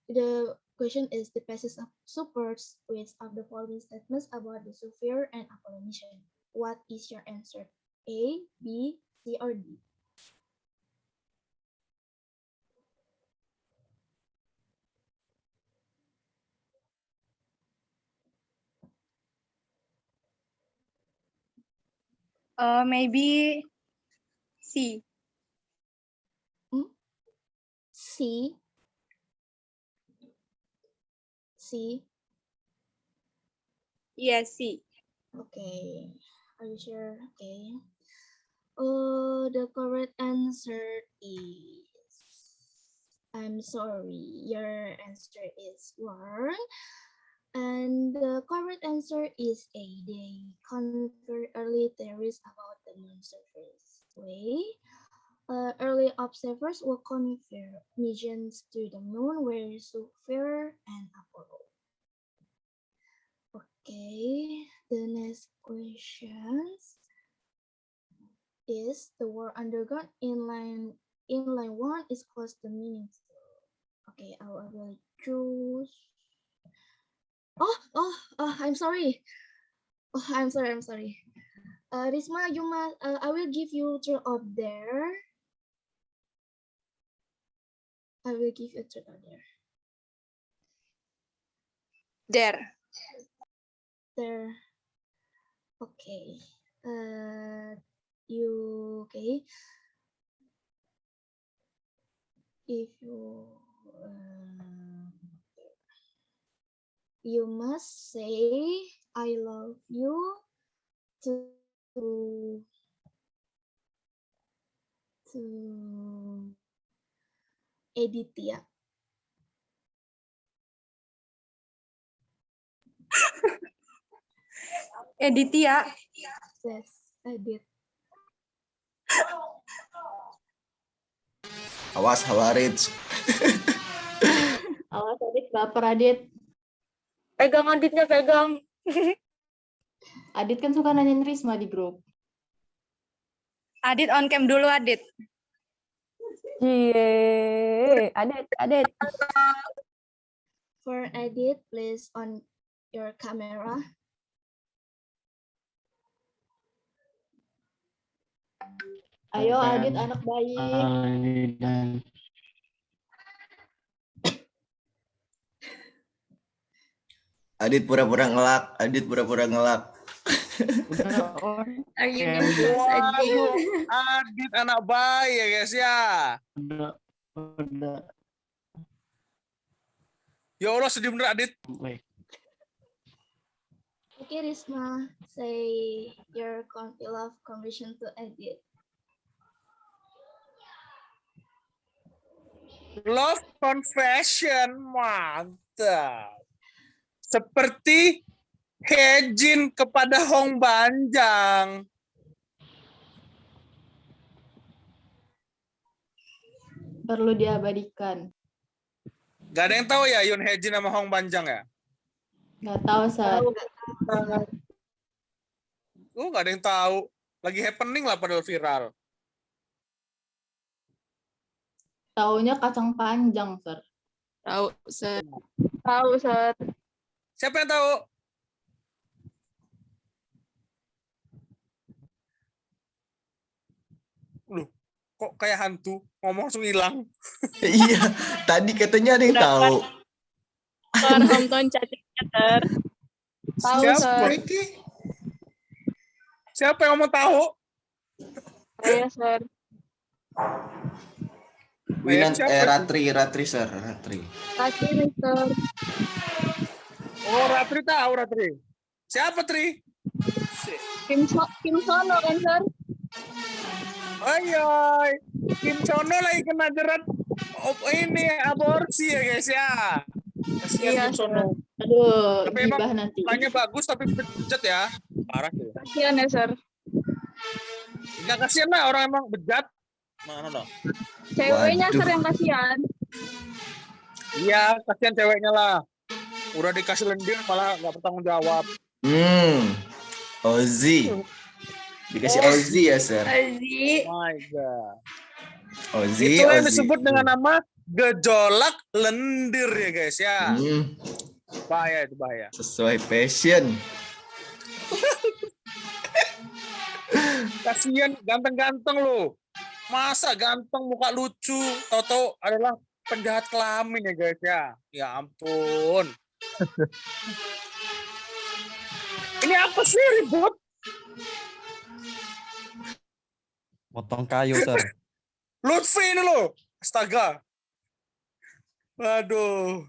The question is the basis of supports which of the following statements about the sphere and Apollo mission. What is your answer? A, B, C, or D? Maybe C. C. C. Yes, C. Okay. Are you sure? Okay. The correct answer is, I'm sorry, your answer is wrong. And the correct answer is A. They conquered early theories about the moon surface. Early observers will confer missions to the moon were Sphere and Apollo. Okay, the next question is, the word undergone in line 1 is close to meaningful. Okay, I will choose I'm sorry. I'm sorry. Risma, you must. I will give you turn up there. I will give you turn up there. There. There. Okay. You okay? If you must say I love you to Aditya. Aditya. Yes, Adit. Awas Hawarij. Awas Adit, baper Adit. Pegang Aditnya, pegang. Adit kan suka nanyain Risma di grup. Adit on cam dulu, Adit. Cie, Adit. For Adit, please on your camera. Ayo Adit, anak baik. Adit pura-pura ngelak. Are you nervous, Adit? Waduh, Adit anak bayi ya guys ya. Ya Allah sedih bener Adit. Okay, Risma, say your love conversation to Adit. Love confession, mantap. Seperti Hejin kepada Hong Banjang. Perlu diabadikan. Gak ada yang tahu ya Yun Hejin sama Hong Banjang ya? Nggak tahu, Sat. Gak ada yang tahu. Lagi happening lah padahal viral. Taunya kacang panjang, Sat. Tahu, Sat. Tahu, Sat. Siapa yang tahu? Loh, kok kayak hantu ngomong langsung hilang. Iya, tadi katanya ada yang tahu. Sar, nonton cacingnya, Sar. Tahu, Siapa? Sat. Siapa yang ngomong tahu? Saya, Sat. Winan Siapa? Ratri sir, Ratri. Kasih, Mister. Oh, Ratri tahu, Ratri. Siapa, Tri? Kim Sono kan, Sir? Oi. Kim Sono lagi kena jerat ini aborsi ya, guys ya. Kasihan Iya, Kim Sono. Aduh, Tapi emang gibah nanti. Tanya bagus tapi bejat ya. Parah sih. Kasihan ya, Sir. Enggak kasihan lah orang emang bejat. Mana dong? Ceweknya, Waduh. Sir, yang kasihan. Iya, kasihan ceweknya lah. Udah dikasih lendir malah nggak bertanggung jawab. Ozzy. Dikasih Ozzy ya, sir. Aziz. My God. Ozzy, Itu yang Ozzy. disebut dengan nama gejolak lendir ya guys ya. Bahaya itu bahaya. Sesuai passion. Kasihan ganteng-ganteng loh. Masa ganteng muka lucu, tahu-tahu adalah penjahat kelamin ya guys ya. Ya ampun. Ini apa sih ribut? Potong kayu, Sir. Lutfi ini loh. Astaga. Waduh.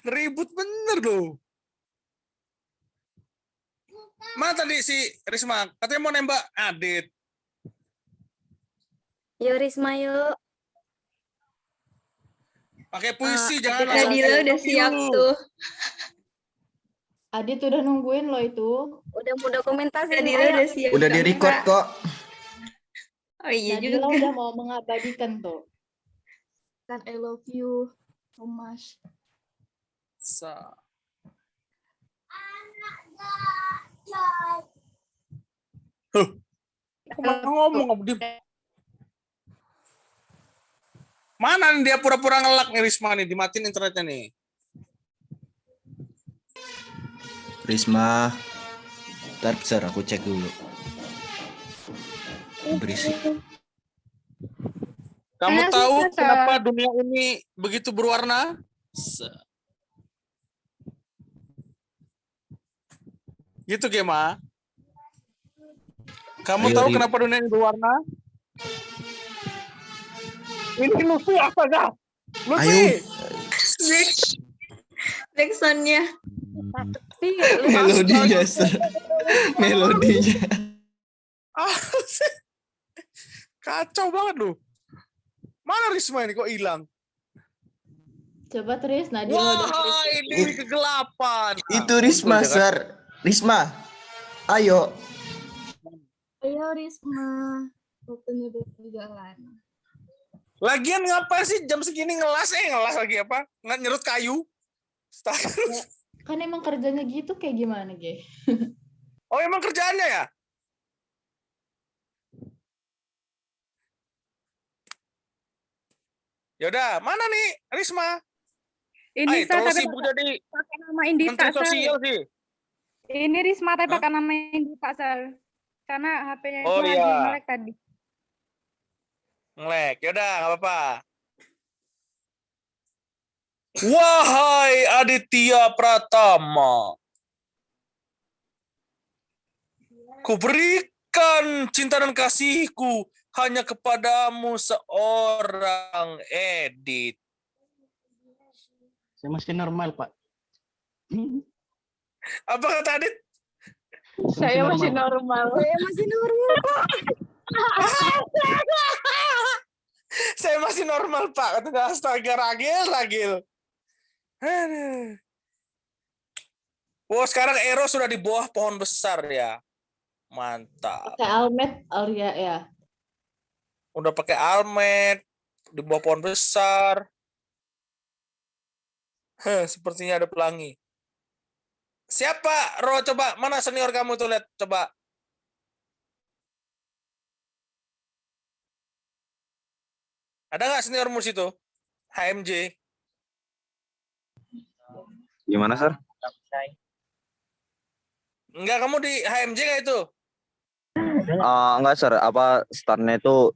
Ribut bener loh. Mana tadi si Risma? Katanya mau nembak Adit. Yuk Risma yuk. Pakai puisi jangan Adit langsung Nadila udah thank siap you. tuh. Adit udah nungguin lo itu. Udah mau dokumentasi. Nadila Ayo. udah siap. Udah di-record kok. Oh iya Nadila juga. udah mau mengabadikan tuh. Kan I love you so much. Ngomong di mana nih dia pura-pura ngelak nih Risma nih, dimatiin internetnya nih. Risma. Ntar Sir, aku cek dulu. Berisik. Kamu Saya tahu susah, Sir. kenapa dunia ini begitu berwarna? Gitu, Gema. Kamu Ayo, tahu Ri. kenapa dunia ini berwarna? Ini Luffy apa gak? Luffy! Ayo. Backsoundnya. Tapi Melodinya, Sir. Melodinya. Ah, kacau banget lu. Mana Risma ini kok hilang? Coba Tris, Nadia udah Wah, ini kegelapan. Itu Risma, Muncul, jangan. Sir. Risma. Ayo. Ayo Risma, waktunya berjalan. Lagian ngapain sih jam segini ngelas lagi apa? Nggak nyerut kayu. Astaga. kan emang kerjanya gitu kayak gimana, Ge? Oh, emang kerjaannya ya? Yaudah, mana nih Risma? Ini Ay, Sir, terlalu tapi sibuk jadi pakai nama Indita, menteri Sir. sosial sih. Ini Risma tapi Hah? pakai nama Indita, Sir. Karena HP-nya Oh, itu lagi iya. nge-lag tadi. Ngelek, yaudah nggak apa-apa. Wahai Aditya Pratama, kuberikan cinta dan kasihku hanya kepadamu seorang Edit. Saya masih normal, Pak. Apa kata Adit? Saya masih normal. saya masih normal. Saya masih normal, Pak. Kata astaga, ragil. Aduh. Wah, sekarang Ero sudah di bawah pohon besar ya. Mantap. Pakai almet, Aulia ya. Udah pakai almet di bawah pohon besar. Sepertinya ada pelangi. Siapa? Ro, coba. Mana senior kamu tuh, lihat. Coba. Ada nggak seniormu situ? HMJ. Gimana, Sir? Enggak, kamu di HMJ nggak itu? Enggak, Sir. Apa startnya itu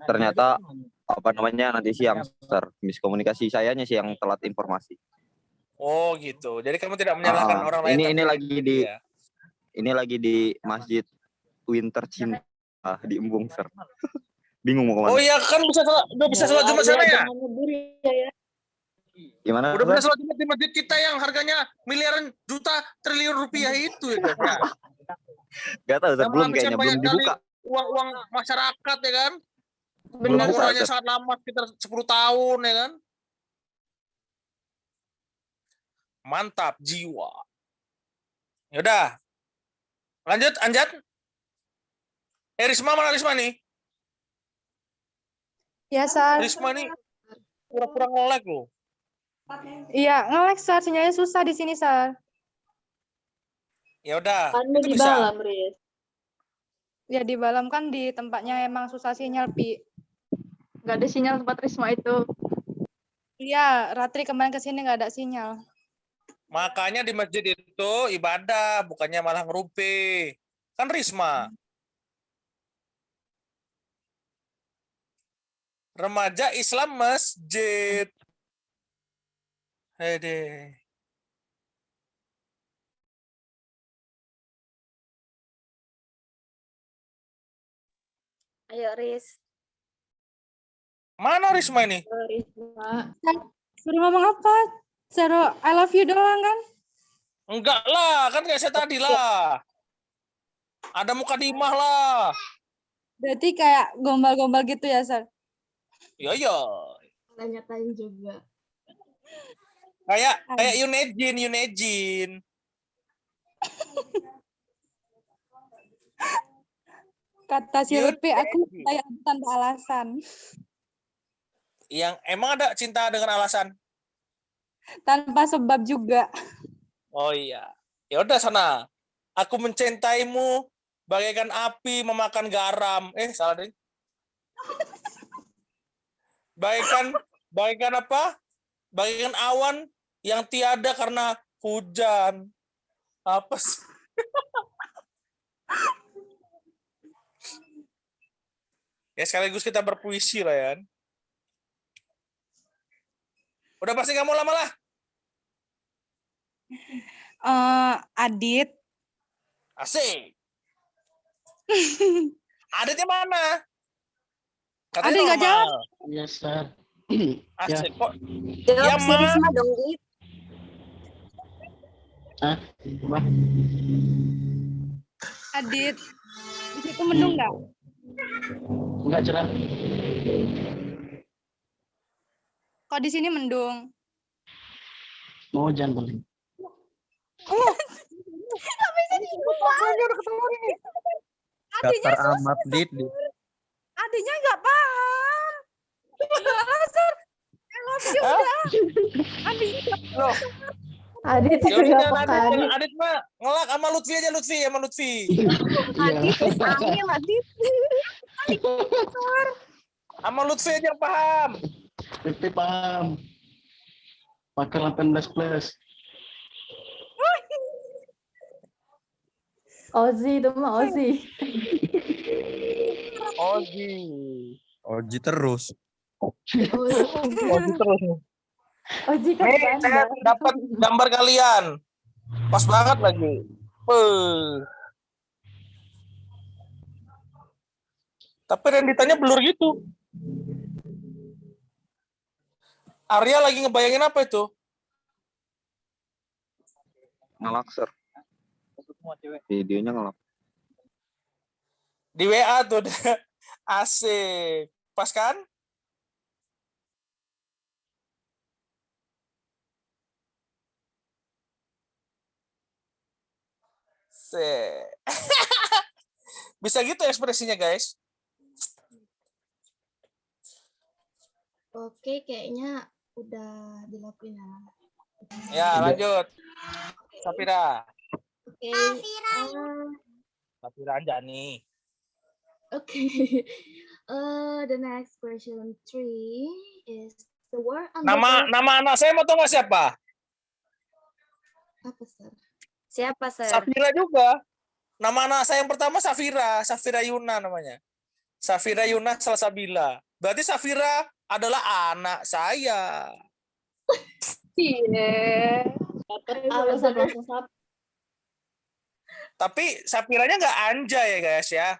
ternyata apa namanya nanti siang, Sir. Miskomunikasi sayanya sih yang telat informasi. Oh gitu. Jadi kamu tidak menyalahkan orang lain. Ini tapi lagi di ya. ini lagi di Masjid Winter Cinta di Embung, Sir. Bingung mau kemana. Oh iya, kan udah bisa sholat Jumat sana ya? Gimana? Udah bisa Sir? sholat Jumat di masjid kita yang harganya miliaran juta triliun rupiah itu ya kan? Gak tahu, Sir. Yang Belum menghabiskan kayaknya banyak belum dibuka. kali uang masyarakat ya kan? Belum buka, Bangunannya Sir. sangat lama, sekitar 10 tahun ya kan? Mantap jiwa. Yaudah. Lanjut, Anjat. Risma mana Risma nih? Ya, Sir. Risma nih pura-pura nge-lag loh. Iya, nge-lag, Sir. Sinyalnya susah di sini, Sir. Ya udah, Kan lu itu di bisa. Balam, Riz. Ya, di Balam kan di tempatnya emang susah sinyal, Pi. Nggak ada sinyal tempat Risma itu. Iya, Ratri kemarin ke sini nggak ada sinyal. Makanya di masjid itu ibadah, bukannya malah ngerumpi. Kan Risma. Remaja Islam Masjid. Hede. Ayo, Riz. Mana Risma ini? Risma. Suruh ngomong apa? Suruh I love you doang kan? Enggak lah, kan kayak saya tadi lah. Ada mukadimah lah. Berarti kayak gombal-gombal gitu ya, Sir? Ya ya. Tanya-tanya juga. Kayak Yunejin. Kata si Lutfi, aku kayak tanpa alasan. Yang emang ada cinta dengan alasan? Tanpa sebab juga. Oh iya. Ya udah sana. Aku mencintaimu bagaikan api memakan garam. Salah deh. Bagaikan apa? Bagaikan awan yang tiada karena hujan. Apa sih? Ya sekaligus kita berpuisi lah ya. Udah pasti kamu lama lah. Adit. Asik. Aditnya mana? Katanya Adit nggak normal. Yes, sir. Asik kok. Jawab Ya, si Ma. Risma dong, Dit. Hah? Apa? Adit. Di situ mendung nggak? Enggak cerah. Kok di sini mendung? Mau hujan paling. Datar amat, Dit. Adiknya nggak paham. Alasan. I love you udah. Adiknya nggak Loh, Adit ya itu udah nggak jangan peka. Adit, Adit mah ngelak sama Lutfi aja, Lutfi sama Lutfi. Adit, wis angin, Adit. Sama Lutfi aja yang paham. Pipi paham. Pakai 18 plus. Ozi itu mah Ozi. Oji. Oji terus. Oji terus. Ozi kan Nih, saya Bandar. dapat gambar kalian. Pas banget lagi. Tapi renditanya blur gitu. Arya lagi ngebayangin apa itu? Ngelak, Sir. Videonya ngelak. Di WA tuh. Asik. Pas kan? Bisa gitu ekspresinya, guys. Oke, kayaknya udah dilakuin ya. Ya, lanjut. Safira. Oke. Safira Anjani. Okay. The next question 3 is the word Nama anak saya mau tahu nggak siapa? apa, Sir? Siapa, Sir? Safira juga. Nama anak saya yang pertama Safira Yuna namanya. Safira Yuna Salsabila. Berarti Safira adalah anak saya. Iya. Alasan. Tapi Safiranya nggak Anja ya guys ya.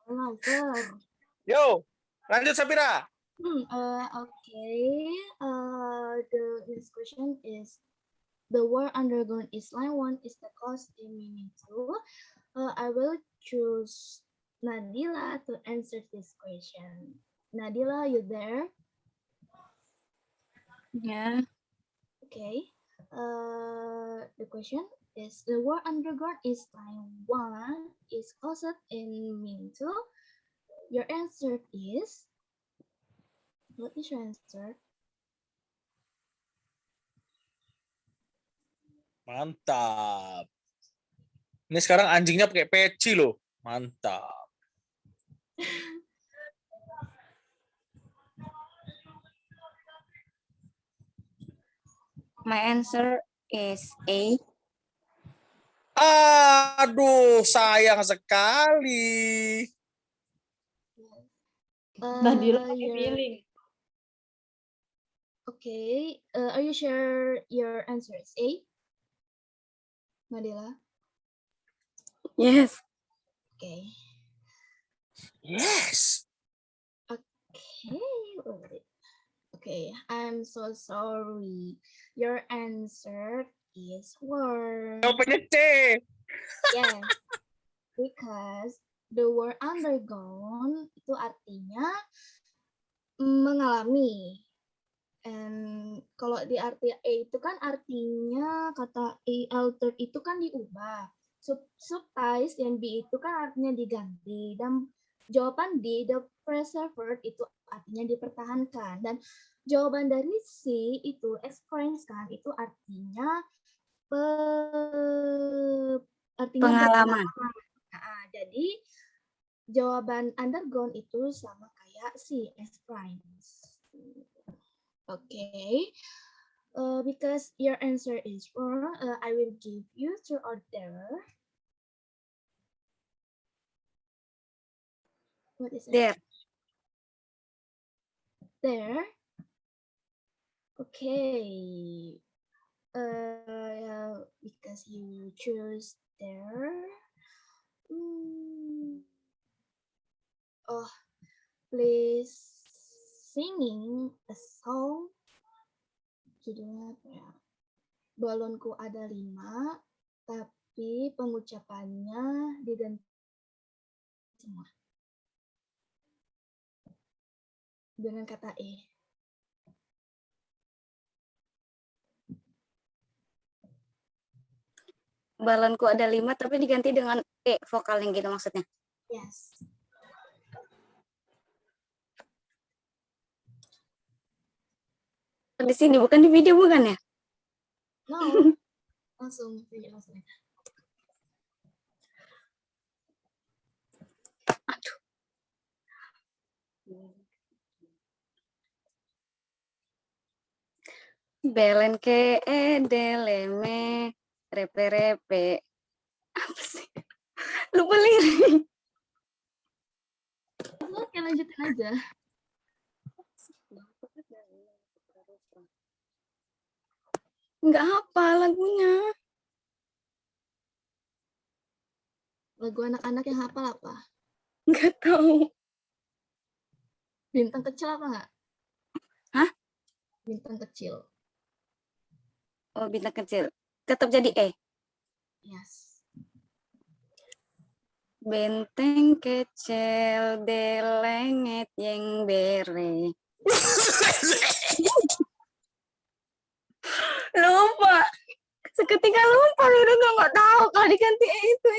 Oh, Sir. Yo, lanjut Safira. Okay. The next question is the word undergone is line 1 is the cause in meaning 2. I will choose Nadila to answer this question. Nadila, you there? Yeah. Okay. The question is the word undergone is line 1 is caused in meaning 2. Your answer is, what is your answer? Mantap. Ini sekarang anjingnya pakai peci loh. Mantap. My answer is A. Aduh, sayang sekali. Nadila pakai Your- feeling. Okay. Are you sure your answer is A? Nadila? Yes. Okay. Yes. Okay. Okay, I'm so sorry. Your answer is word. Jawabannya C. Yes. Because the word undergone itu artinya mengalami. And kalau di arti A itu kan artinya kata A altered itu kan diubah. Subtilis yang B itu kan artinya diganti. Dan jawaban D, the preserved itu artinya dipertahankan. Dan jawaban dari C itu experience kan, itu artinya Pengalaman. Nah, jadi jawaban undergone itu sama kayak C, experience. Okay. Because your answer is wrong, I will give you true or error. What is it? There. There. Okay. Because you choose there. Oh, please singing a song. Judulnya apa ya? Balonku ada 5, tapi pengucapannya diganti semua dengan kata E. Balonku ada 5 tapi diganti dengan E vokal yang gitu maksudnya. Yes. Di sini bukan di video bukan ya? No. langsung aja. Aduh. Belen ke deleme repe. Apa sih? Lupa lirik. Oke, lanjutin aja. Nggak hafal lagunya. Lagu anak-anak yang hafal apa? Nggak tahu. Bintang kecil apa nggak? Hah? Bintang kecil. Oh, bintang kecil. Tetap jadi E. Yes. Benteng kecil delengit yang bere. Lupa. Seketika lupa liriknya, nggak tahu kalau diganti E itu.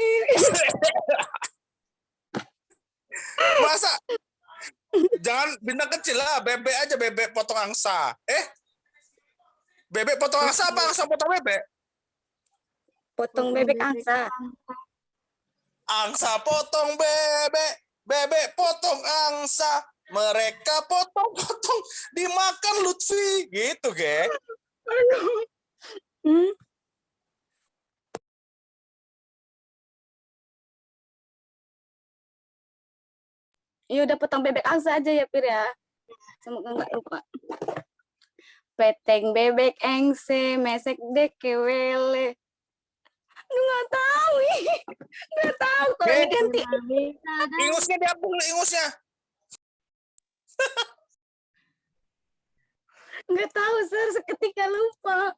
Masa? Jangan bintang kecil lah, bebek aja, bebek potong angsa. Bebek potong angsa apa angsa potong bebek? Potong bebek angsa. Angsa potong bebek, bebek potong angsa. Mereka potong-potong dimakan Lutfi, gitu, Ge. Aduh. Ya udah potong bebek angsa aja ya Pir ya. Semoga nggak lupa. Peteng bebek engse mesek dek kewele. Aduh, nggak tahu ih. Nggak tahu kalau diganti. Ingusnya dihapus, ingusnya. Nggak tahu Sir, seketika lupa.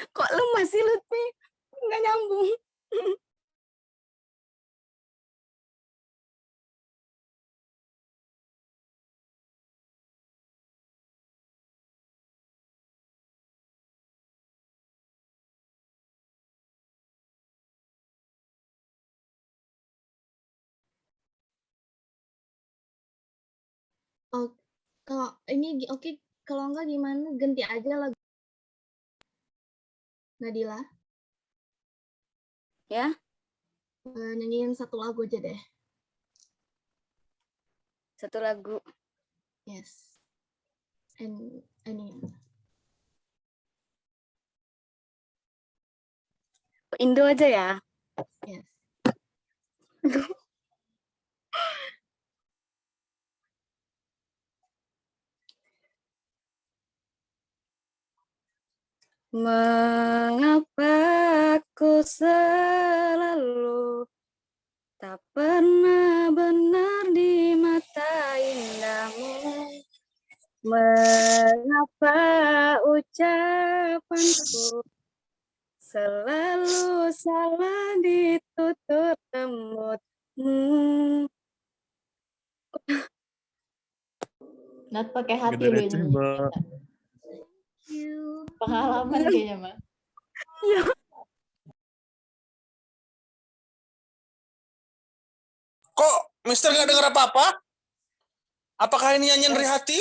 Kok lemah sih Lutfi? Nggak nyambung. Oh, kalau ini oke, kalau enggak gimana ganti aja lagu Nadila. Ya. Nyanyiin satu lagu aja deh. Satu lagu. Yes. And any. Indo aja ya. Yes. Mengapa aku selalu tak pernah benar di mata indahmu? Mengapa ucapanku selalu salah di tutur lembutmu? Nat pakai hati lu ini. Pengalaman kayaknya, Mbak. Ya. Kok Mister nggak dengar apa-apa? Apakah ini nyanyian Rihati?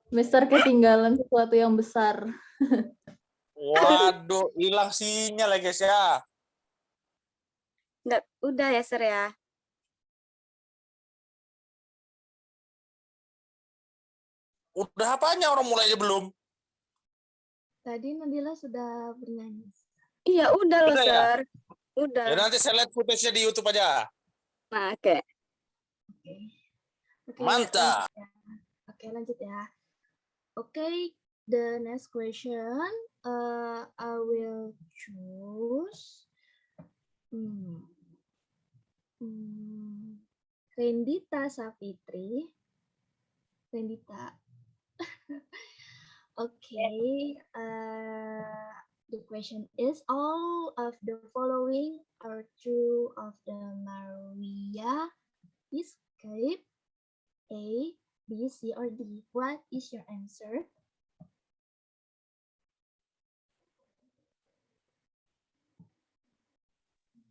Mister ketinggalan sesuatu yang besar. Waduh, hilang sinyal ya guys ya. Nggak, udah ya Sir ya. Udah apanya orang mulai aja belum? Tadi Nabila sudah bernyanyi. Iya, udah loh, Udah ya? Sir. Udah. Ya nanti saya lihat footage-nya di YouTube aja. Nah, oke. Oke, Mantap. lanjut ya. Oke, the next question. I will choose. Rendita Safitri. Rendita. Okay. The question is, all of the following are true of the Maria escape. A, B, C, or D. What is your answer?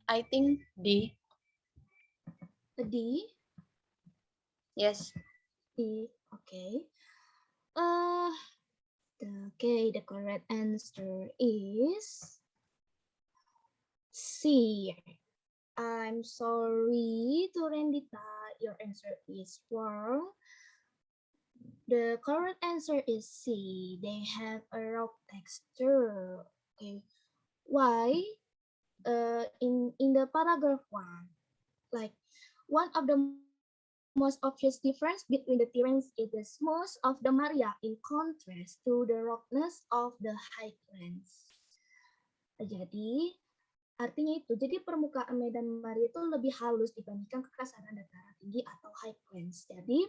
I think D. D? Yes. D. Okay. The correct answer is C. I'm sorry to Rendita, your answer is wrong. The correct answer is C. They have a rock texture. Okay. Why? In the paragraph 1, like one of the most obvious difference between the terrains is the smooth of the Maria in contrast to the roughness of the highlands. Jadi artinya itu, jadi permukaan medan Maria itu lebih halus dibandingkan kekasaran dataran tinggi atau highlands. Jadi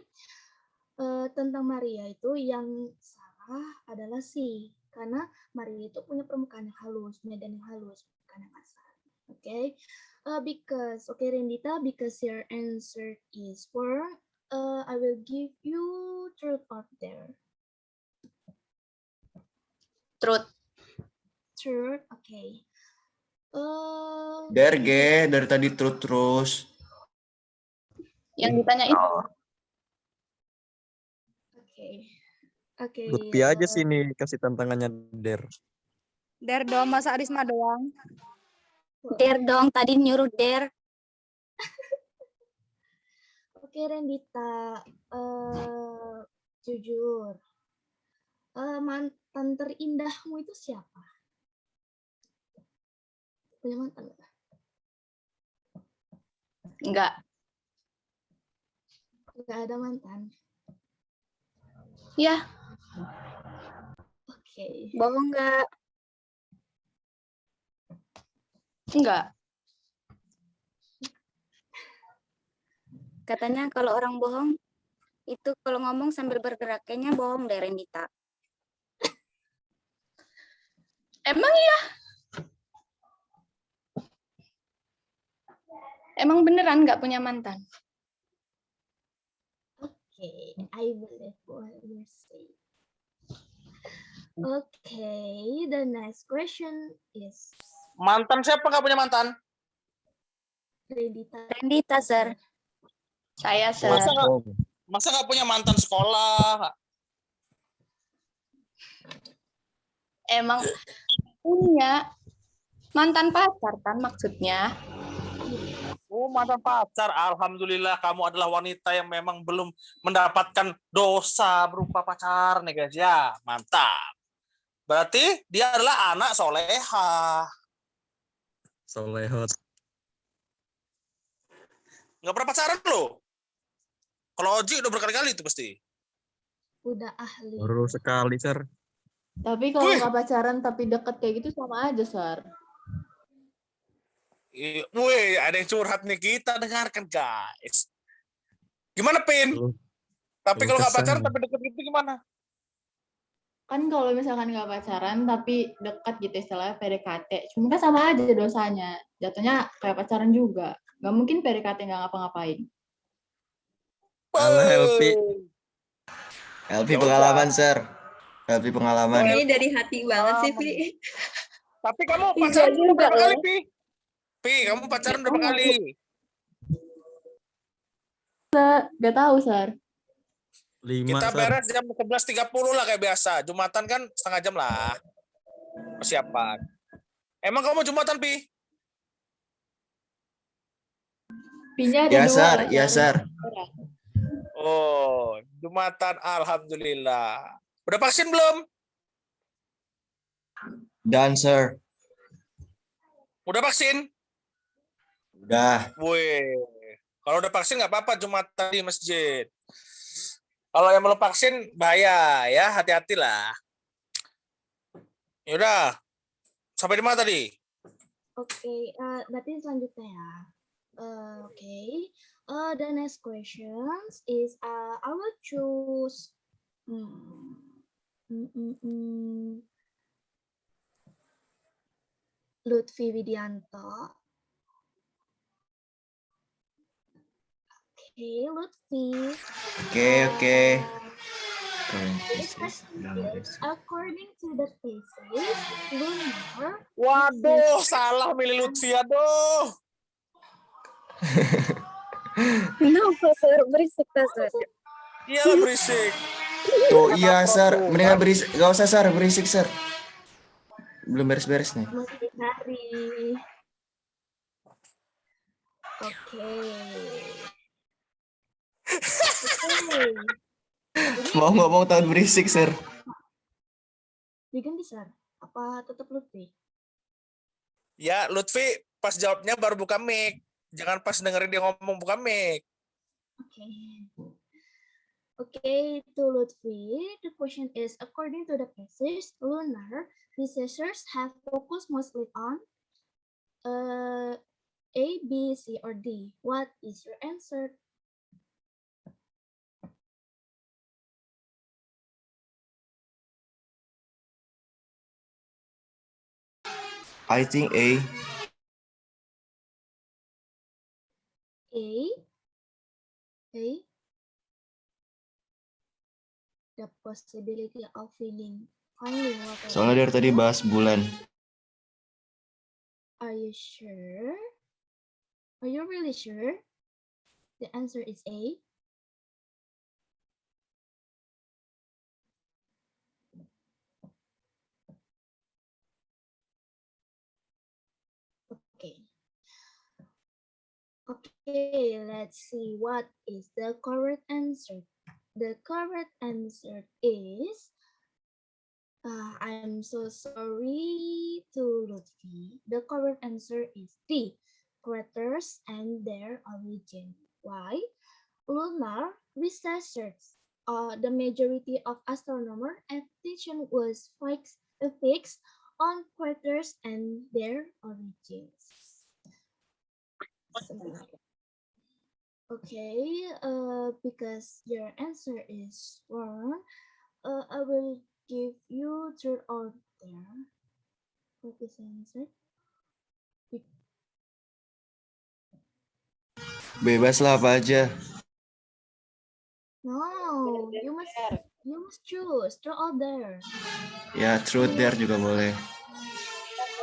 tentang Maria itu yang salah adalah C, karena Maria itu punya permukaan yang halus, medan yang halus, bukan yang kasar. Okay. Rendita, because your answer is wrong, I will give you truth or dare. Truth. Truth, okay. Dare, dari tadi truth terus. Yang ditanyain. Oke. Lutfi aja sini kasih tantangannya Der. Der dong, masa Arisma doang. Der dong, tadi nyuruh Der. Oke, Rendita, jujur, mantan terindahmu itu siapa? Punya mantan nggak? Enggak. Nggak ada mantan. Ya. Oke. Bohong nggak? Enggak. Katanya kalau orang bohong, itu kalau ngomong sambil bergerak, kayaknya bohong deh Rendita. Emang iya? Emang beneran nggak punya mantan? Okay, I believe what you say. Okay, the next question is Mantan siapa nggak punya mantan? Rendita. Rendita, Sir. Saya, Sir. Masa nggak punya mantan sekolah? Emang punya mantan pacar kan maksudnya? Oh, mantan pacar. Alhamdulillah kamu adalah wanita yang memang belum mendapatkan dosa berupa pacar nih guys ya. Mantap. Berarti dia adalah anak soleha. Solehot. Nggak pernah pacaran loh. Kalau Oji udah berkali-kali itu pasti. Udah ahli. Baru sekali, Sir. Tapi kalau nggak pacaran tapi deket kayak gitu sama aja, Sir. Wih, ada yang curhat nih, kita dengarkan guys. Gimana Pin? Tapi kalau nggak pacaran tapi deket gitu gimana? Kan kalau misalkan nggak pacaran tapi dekat gitu istilahnya PDKT, cuma kan sama aja dosanya. Jatuhnya kayak pacaran juga. Nggak mungkin PDKT nggak ngapa-ngapain. Alah, Helpi. Helpi pengalaman, Sir. Helpi pengalaman. Ini dari hati banget sih, Pi. Tapi kamu pacaran udah berapa kali, Pi? Pi, kamu pacaran berapa kali? Nggak tahu, Sir. 5, Kita Sir. beres jam 11.30 lah kayak biasa. Jumatan kan setengah jam lah. Persiapan. Emang kamu Jumatan, Pi? Pinya ada Ya, dua. Sir. Ya, Sir. Oh, Jumatan, alhamdulillah. Udah vaksin belum? Dan sir, Udah vaksin? udah. Wih, kalau udah vaksin nggak apa-apa Jumatan di masjid. Kalau yang belum vaksin bahaya ya, hati-hatilah. Yaudah, sampai di mana tadi? Oke, berarti selanjutnya ya. Oke. The next questions is I will choose Lutfi Widianto. Okay, Lutfi. Oke. This question is, according to the thesis, lunar. Waduh, salah milih Lutfi, aduh. Kenapa, Sir? Berisik, Sir. Iya berisik. Tuh iya sir, mendingan berisik. Gak usah sir, berisik sir. Belum beres-beres nih. Masih hari. Oke. Mau ngomong tahun berisik sir. Diganti Sir. Apa tetap Lutfi? Ya, Lutfi pas jawabnya baru buka mic. Jangan pas dengerin dia ngomong buka mic. Okay, to Lutfi, the question is, according to the passage, lunar researchers have focused mostly on A, B, C, or D. What is your answer? I think A. A. The possibility of finding water. Soalnya dari tadi bahas bulan. Are you sure? Are you really sure? The answer is A. Okay, let's see what is the correct answer. The correct answer is, I'm so sorry to Lutfi. The correct answer is D, craters and their origin. Why? Lunar researchers, the majority of astronomers' attention was fixed on craters and their origins. Okay, because your answer is wrong, I will give you third order for this answer. Bebas lah apa aja. No, you must choose third order. Ya, truth dare juga boleh.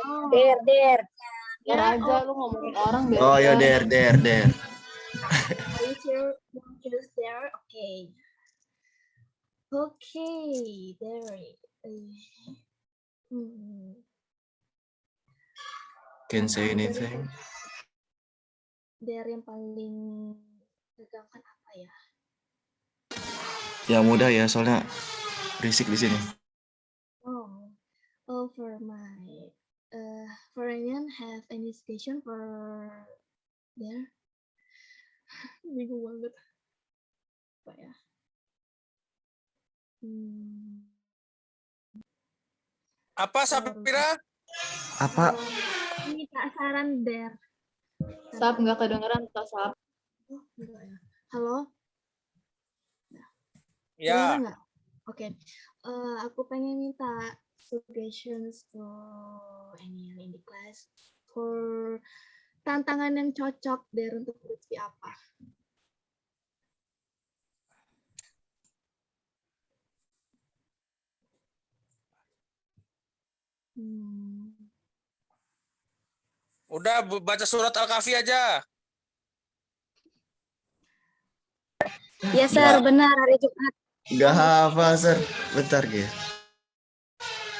Oh. Der. Biar aja lu ngomongin orang biar. Oh ya, dare. Are you sure you choose there? Okay. Okay, there. Can say anything. There yang paling tegangkan apa ya? Ya mudah ya, soalnya berisik di sini. Oh, for my foreign have any station for there? Bingung banget. Apa ya? Apa Sapira? Apa? Minta saran there. Sap nggak kedengeran tak Sap? Oh, enggak ya. Halo? Ya. Oke. Aku pengen minta suggestions to anyone in the class for tantangan yang cocok there untuk Lutfi apa? Udah baca surat Al-Kahfi aja. Ya, Sir, benar hari Jumat. Gak hafal, Sir. Bentar, ya.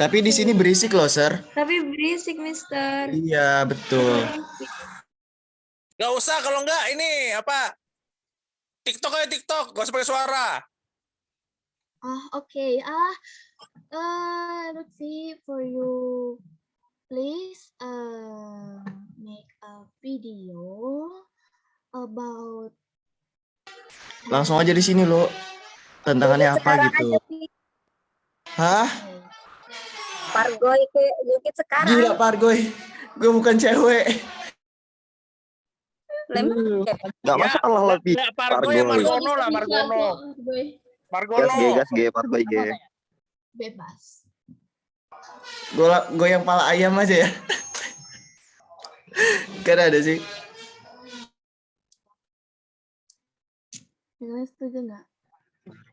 Tapi di sini berisik loh, Sir. Tapi berisik, Mister. Iya, betul. Gak usah kalau enggak ini apa? TikTok aja TikTok, gak usah pakai suara. Okay. Let's see for you. Please make a video about. Langsung aja di sini lo. Tantangannya apa Sekarang gitu? aja, Pi. Hah? Pargoy ke Yukit sekarang. Gila Pargoy. Gue bukan cewek. Nggak masalah lah, Pi. Nggak, Pargoy, Margono lah, Margono. Gas G, Margono. gas G, Pargoy G. Bebas. Gue yang pala ayam aja ya. Kan ada sih. Kalian setuju nggak?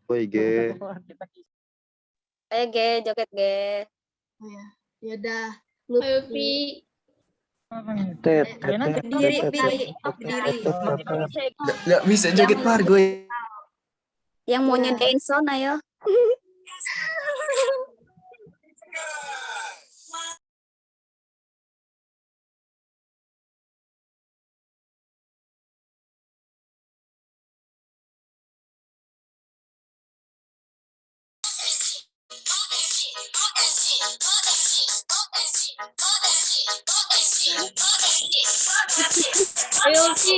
Pargoy G. Ayo G, joget G. Oh ya, yaudah. Ayo Pi. Berdiri, Pi. Berdiri. Nggak bisa joget Pargoy. Yang mau nyedain sound, ayo. Ayo Pi.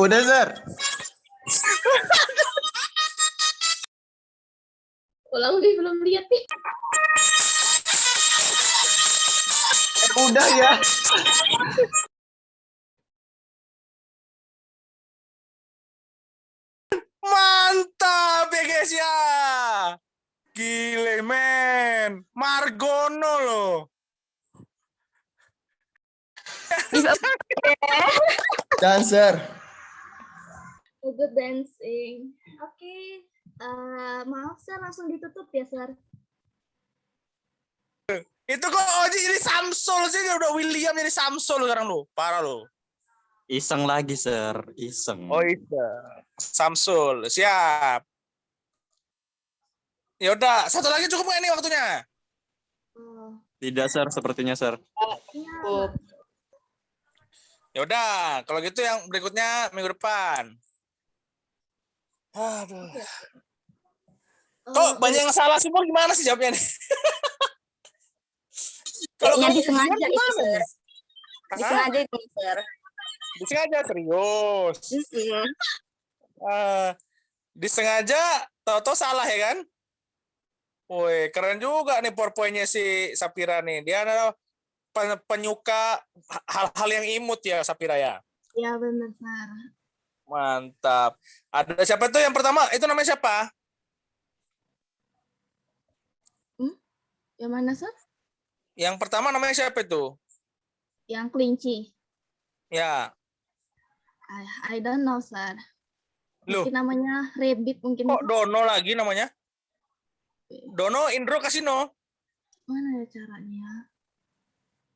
Udah, Sir. Ulang Pi, belum lihat Pi. Udah ya. Mantap ya guys ya. Gile men. Margono loh. Dancer. Good dancing. Oke. Maaf Sir, langsung ditutup ya Sir. Itu kok Oji jadi Samsul sih, udah William jadi Samsul sekarang lo. Parah lo. Iseng lagi, Sir. Iseng. Oh iya. Samsul, siap. Ya udah, satu lagi cukup nggak nih waktunya? Tidak, Sir. Sepertinya, Sir. Ya udah, kalau gitu yang berikutnya minggu depan. Aduh. Kok banyak yang salah semua, gimana sih jawabnya nih? Kayaknya kamu disengaja gimana? itu, Sir. Hah? Disengaja itu, Sir. Disengaja, serius. Disengaja, tahu-tahu salah ya kan? Woi, keren juga nih PowerPoint-nya si Sapira nih. Dia adalah penyuka hal-hal yang imut ya, Sapira ya. Ya benar Sir. Mantap. Ada siapa tuh yang pertama? Itu namanya siapa? Yang mana Sir? Yang pertama namanya siapa itu? Yang kelinci. Ya. I don't know Sir. Loh. Mungkin namanya Rabbit mungkin. Kok Dono lagi namanya? Dono Indro Kasino. Mana ya caranya?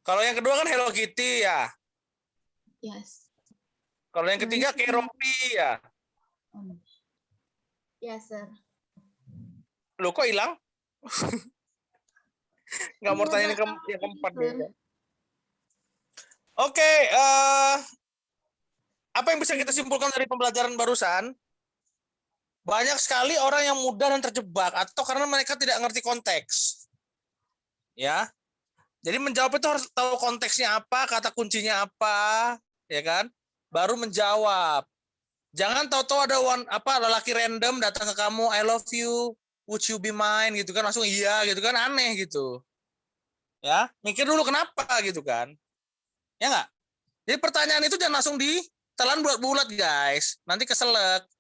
Kalau yang kedua kan Hello Kitty ya. Yes. Kalau yang ketiga Keropi ya. Yes Sir. Loh kok hilang? Nggak mau tanya yang keempat deh. Oke, apa yang bisa kita simpulkan dari pembelajaran barusan? Banyak sekali orang yang mudah dan terjebak atau karena mereka tidak ngerti konteks. Ya. Jadi menjawab itu harus tahu konteksnya apa, kata kuncinya apa, ya kan? Baru menjawab. Jangan tahu-tahu ada lelaki random datang ke kamu, I love you, would you be mine gitu kan, langsung iya gitu kan, aneh gitu. Ya, mikir dulu kenapa gitu kan. Ya enggak? Jadi pertanyaan itu jangan langsung ditelan bulat-bulat guys. Nanti keselak.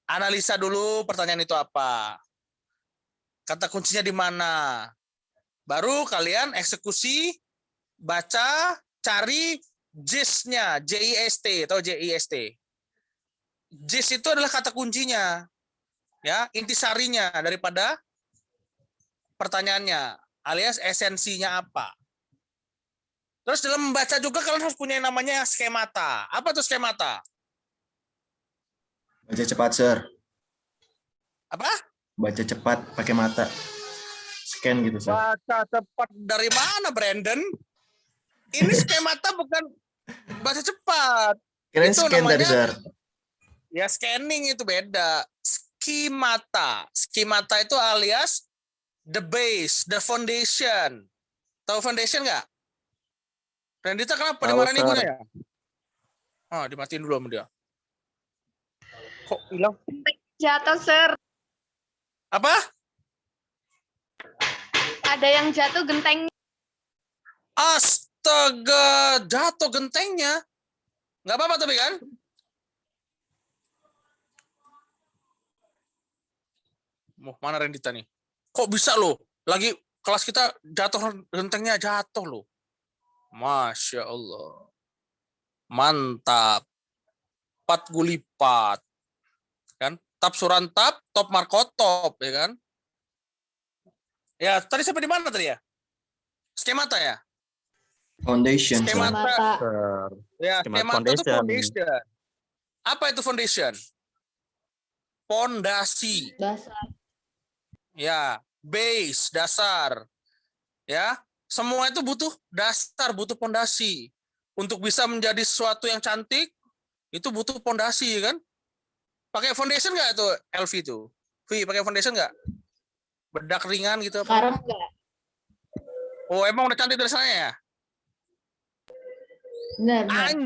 Analisa dulu pertanyaan itu apa. Kata kuncinya di mana. Baru kalian eksekusi, baca, cari gist-nya, J-I-S-T atau J-I-S-T. Gist itu adalah kata kuncinya. Ya, intisarinya daripada pertanyaannya, alias esensinya apa. Terus dalam membaca juga kalian harus punya yang namanya skemata. Apa tuh skemata? Baca cepat, Sir. Apa? baca cepat pakai mata. Scan gitu, Sir. Baca cepat dari mana, Brandon? Ini skemata bukan baca cepat. Kirain Itu scan tadi, namanya Sir. ya scanning, itu beda. Skemata. Skemata itu alias the base, the foundation. Tahu foundation nggak? Rendita kenapa Tahu, dimarahin Sir. ibunya ya? Ah, dimatiin dulu sama dia. Kok hilang? Jatuh, Sir. Apa? Ada yang jatuh genteng. Astaga, jatuh gentengnya. Nggak apa-apa tapi kan? Mana Rendita nih? Kok bisa loh? Lagi kelas kita jatuh, gentengnya jatuh loh. Masya Allah. Mantap. 4 gulipat. Kan? Tap surantap, top markotop, ya kan? Ya, tadi sampai di mana tadi ya? Skemata ya? Foundation, Sir. Skemata. Sir. Ya, Skemata skemata itu foundation. foundation. Apa itu foundation? Pondasi. Dasar. Ya, base, dasar. Ya, semua itu butuh dasar, butuh pondasi. Untuk bisa menjadi sesuatu yang cantik, itu butuh pondasi, kan? Pakai foundation nggak itu, Elvi itu? Vi, pakai foundation nggak? Bedak ringan gitu. apa? Sekarang enggak. Oh, emang udah cantik dari sana ya? Benar, benar.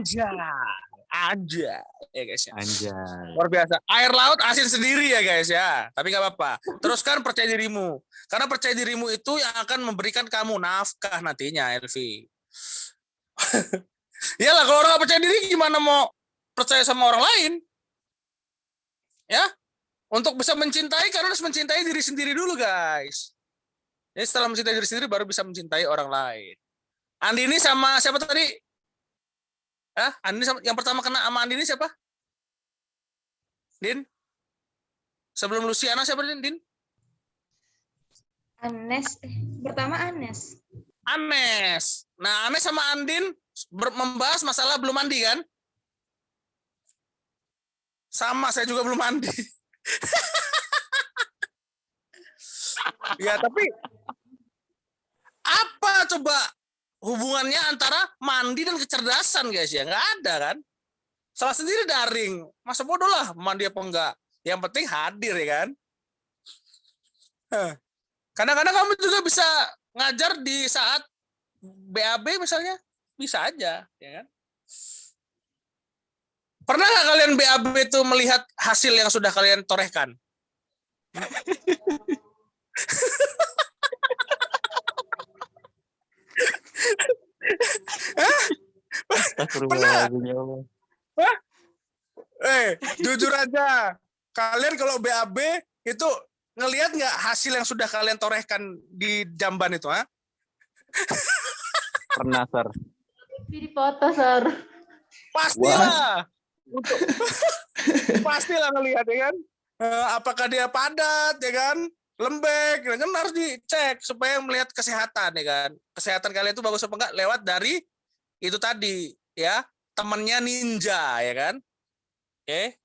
Anjay. Ya guys ya. Anjay. Luar biasa. Air laut asin sendiri ya guys ya. Tapi nggak apa-apa. Teruskan percaya dirimu. Karena percaya dirimu itu yang akan memberikan kamu nafkah nantinya, Elvi. Iyalah, kalau orang nggak percaya diri gimana mau percaya sama orang lain? Ya, untuk bisa mencintai karena harus mencintai diri sendiri dulu guys. Jadi setelah mencintai diri sendiri baru bisa mencintai orang lain. Andini sama siapa tadi? Andini sama, yang pertama kena sama Andini siapa? Din? Sebelum Luciana siapa Din? Anes. Pertama Anes. Anes. Nah, Anes sama Andin membahas masalah belum mandi kan? Sama, saya juga belum mandi. Ya, tapi apa coba hubungannya antara mandi dan kecerdasan, guys ya? Nggak ada kan? Salah sendiri daring. Masa bodoh lah mandi apa enggak. Yang penting hadir ya kan? Kadang-kadang kamu juga bisa ngajar di saat BAB misalnya. Bisa aja, ya kan? Pernah nggak kalian BAB itu melihat hasil yang sudah kalian torehkan? Astagfirullahaladzim, ya Allah. Jujur aja, kalian kalau BAB itu ngelihat nggak hasil yang sudah kalian torehkan di jamban itu? Pernah, Sir. Di foto, Sir. Pastilah. Pastilah ngelihat ya kan. Apakah dia padat ya kan, lembek, ya kan harus dicek supaya melihat kesehatan ya kan. Kesehatan kalian itu bagus apa enggak lewat dari itu tadi ya, temannya ninja ya kan. Oke.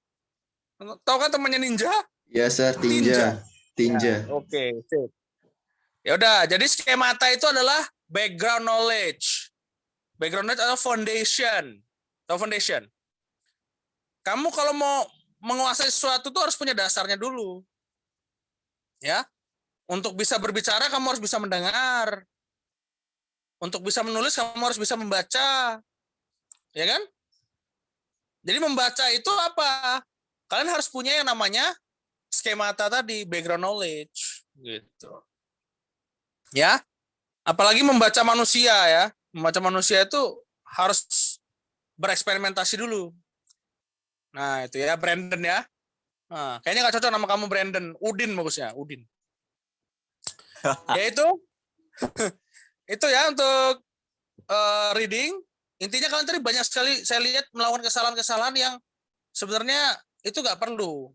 Tahu kan temannya ninja? Ya, Sir, tinja. Tinja. Oke, sip. Ya udah, jadi skemata itu adalah background knowledge. Background knowledge atau foundation. Tahu foundation? Kamu kalau mau menguasai sesuatu tuh harus punya dasarnya dulu. Ya. Untuk bisa berbicara kamu harus bisa mendengar. Untuk bisa menulis kamu harus bisa membaca. Ya kan? Jadi membaca itu apa? Kalian harus punya yang namanya skemata tadi, background knowledge gitu. Ya. Apalagi membaca manusia ya. Membaca manusia itu harus bereksperimentasi dulu. Nah, itu ya Brandon ya. Nah, kayaknya nggak cocok nama kamu Brandon. Udin bagusnya, Udin. Ya itu ya untuk reading. Intinya kalian tadi banyak sekali saya lihat melakukan kesalahan-kesalahan yang sebenarnya itu nggak perlu.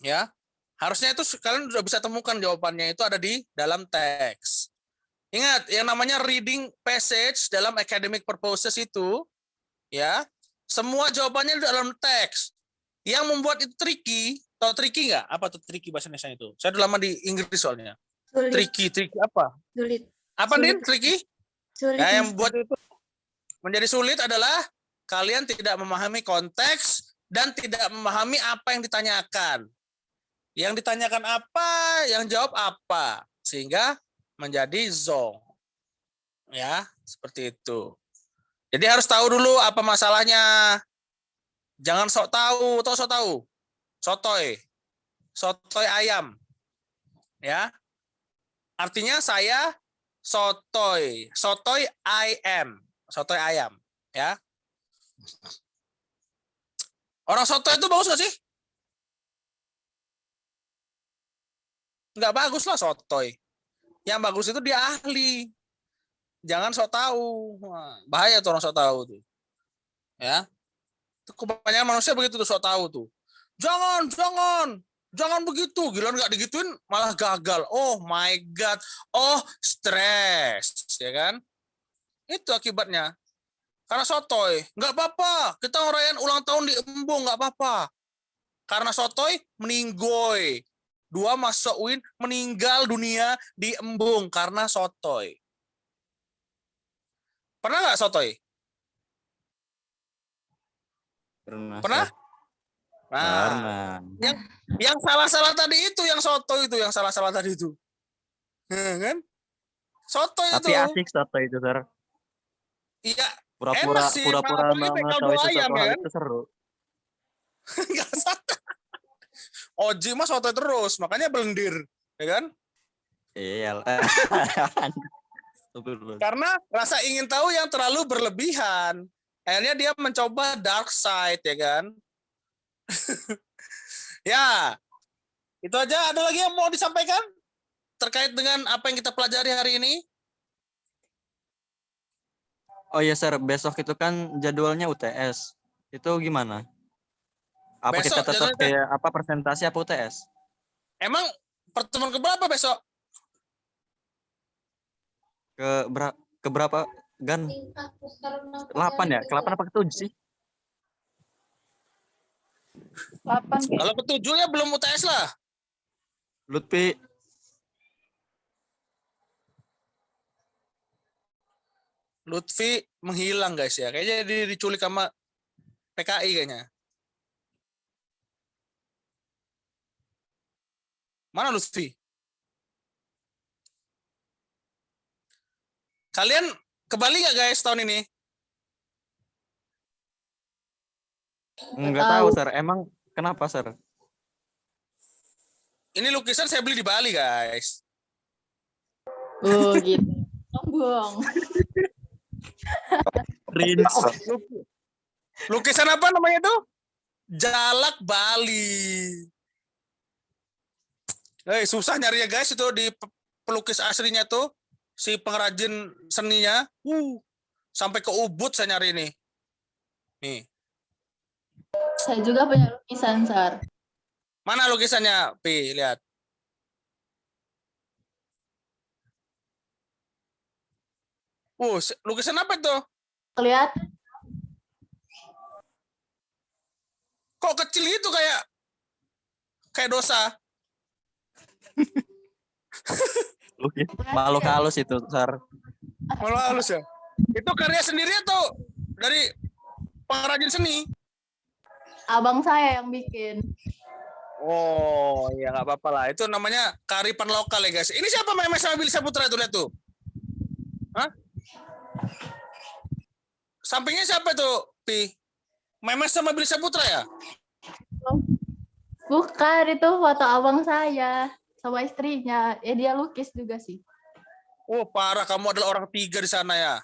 Ya, harusnya itu kalian sudah bisa temukan jawabannya itu ada di dalam teks. Ingat, yang namanya reading passage dalam academic purposes itu, ya, semua jawabannya di dalam teks. Yang membuat itu tricky Tahu tricky nggak? Apa tuh tricky bahasa Indonesia itu? Saya udah lama di Inggris soalnya. Sulit. Tricky apa? Sulit. Apa Sulit. Din? Tricky? Sulit. Ya, yang Mister. buat itu menjadi sulit adalah kalian tidak memahami konteks dan tidak memahami apa yang ditanyakan. Yang ditanyakan apa, yang jawab apa, sehingga menjadi zong. Ya, seperti itu. Jadi harus tahu dulu apa masalahnya. Jangan sok tahu, sok tahu. Sotoy. Sotoy ayam. Ya. Artinya saya sotoy. Sotoy I am. Sotoy ayam, ya. Orang sotoy itu bagus nggak sih? Nggak bagus lah sotoy. Yang bagus itu dia ahli. Jangan sok tahu. Wah, bahaya tuh orang sok tahu tuh. Ya. Kebanyakan manusia begitu tuh sok tahu tuh. Jangan begitu. Gila nggak digituin malah gagal. Oh my God. Oh stres, ya kan? Itu akibatnya. Karena sotoy, nggak apa-apa. Kita ngerayain ulang tahun di embung, nggak apa-apa. Karena sotoy meninggoy. 2 masuk win meninggal dunia di embung karena sotoy. Pernah nggak sotoy? Pernah? Nah, Pernah. yang salah-salah tadi itu, yang sotoy itu, yang salah-salah tadi itu. Kan? Sotoy itu. Tapi asik soto itu, Sir. Iya. Pura-pura enak sih, pura-pura apalagi pakai kaldu mengetahui ayam, sesuatu ya hal kan? itu seru. Nggak salah. Oji mah sotoy terus, makanya belendir, ya kan? Iya. Karena rasa ingin tahu yang terlalu berlebihan. Akhirnya dia mencoba dark side, ya kan? Ya, itu aja. Ada lagi yang mau disampaikan terkait dengan apa yang kita pelajari hari ini? Oh iya, Sir, besok itu kan jadwalnya UTS. Itu gimana? Apa Besok kita tetap jadwalnya- kayak apa presentasi apa UTS? Emang pertemuan keberapa besok? Ke berapa? Gan 8 ya? Ke-8 apa ke-7 sih? 8 Kalau ke-7 ya belum UTS lah. Lutfi, Lutfi menghilang guys ya. Kayaknya dia diculik sama PKI kayaknya. Mana Lutfi? Kalian ke Bali nggak guys tahun ini? nggak tahu, Sir. Emang kenapa, Sir? Ini lukisan saya beli di Bali guys. Oh gitu. Sombong. Lukisan apa namanya itu? Jalak Bali. Susah nyarinya guys itu di pelukis aslinya tuh. Si pengrajin seninya. Sampai ke Ubud saya nyari nih. Nih. Saya juga punya lukisan, Sar. Mana lukisannya, Pi? Lihat. Lukisan apa itu? Lihat. Kok kecil itu kayak dosa? Makhluk halus itu, Sar. Malu halus ya? Itu karya sendiri atau dari pengrajin seni? Abang saya yang bikin. Oh, ya nggak apa-apa lah. Itu namanya kearifan lokal ya guys. Ini siapa Memes sama Billy Saputra itu, lihat tuh. Hah? Sampingnya siapa tuh, Pi? Memes sama Billy Saputra ya? Bukan, itu foto abang saya sama istrinya. Ya dia lukis juga sih. Oh, parah. Kamu adalah orang 3 di sana ya?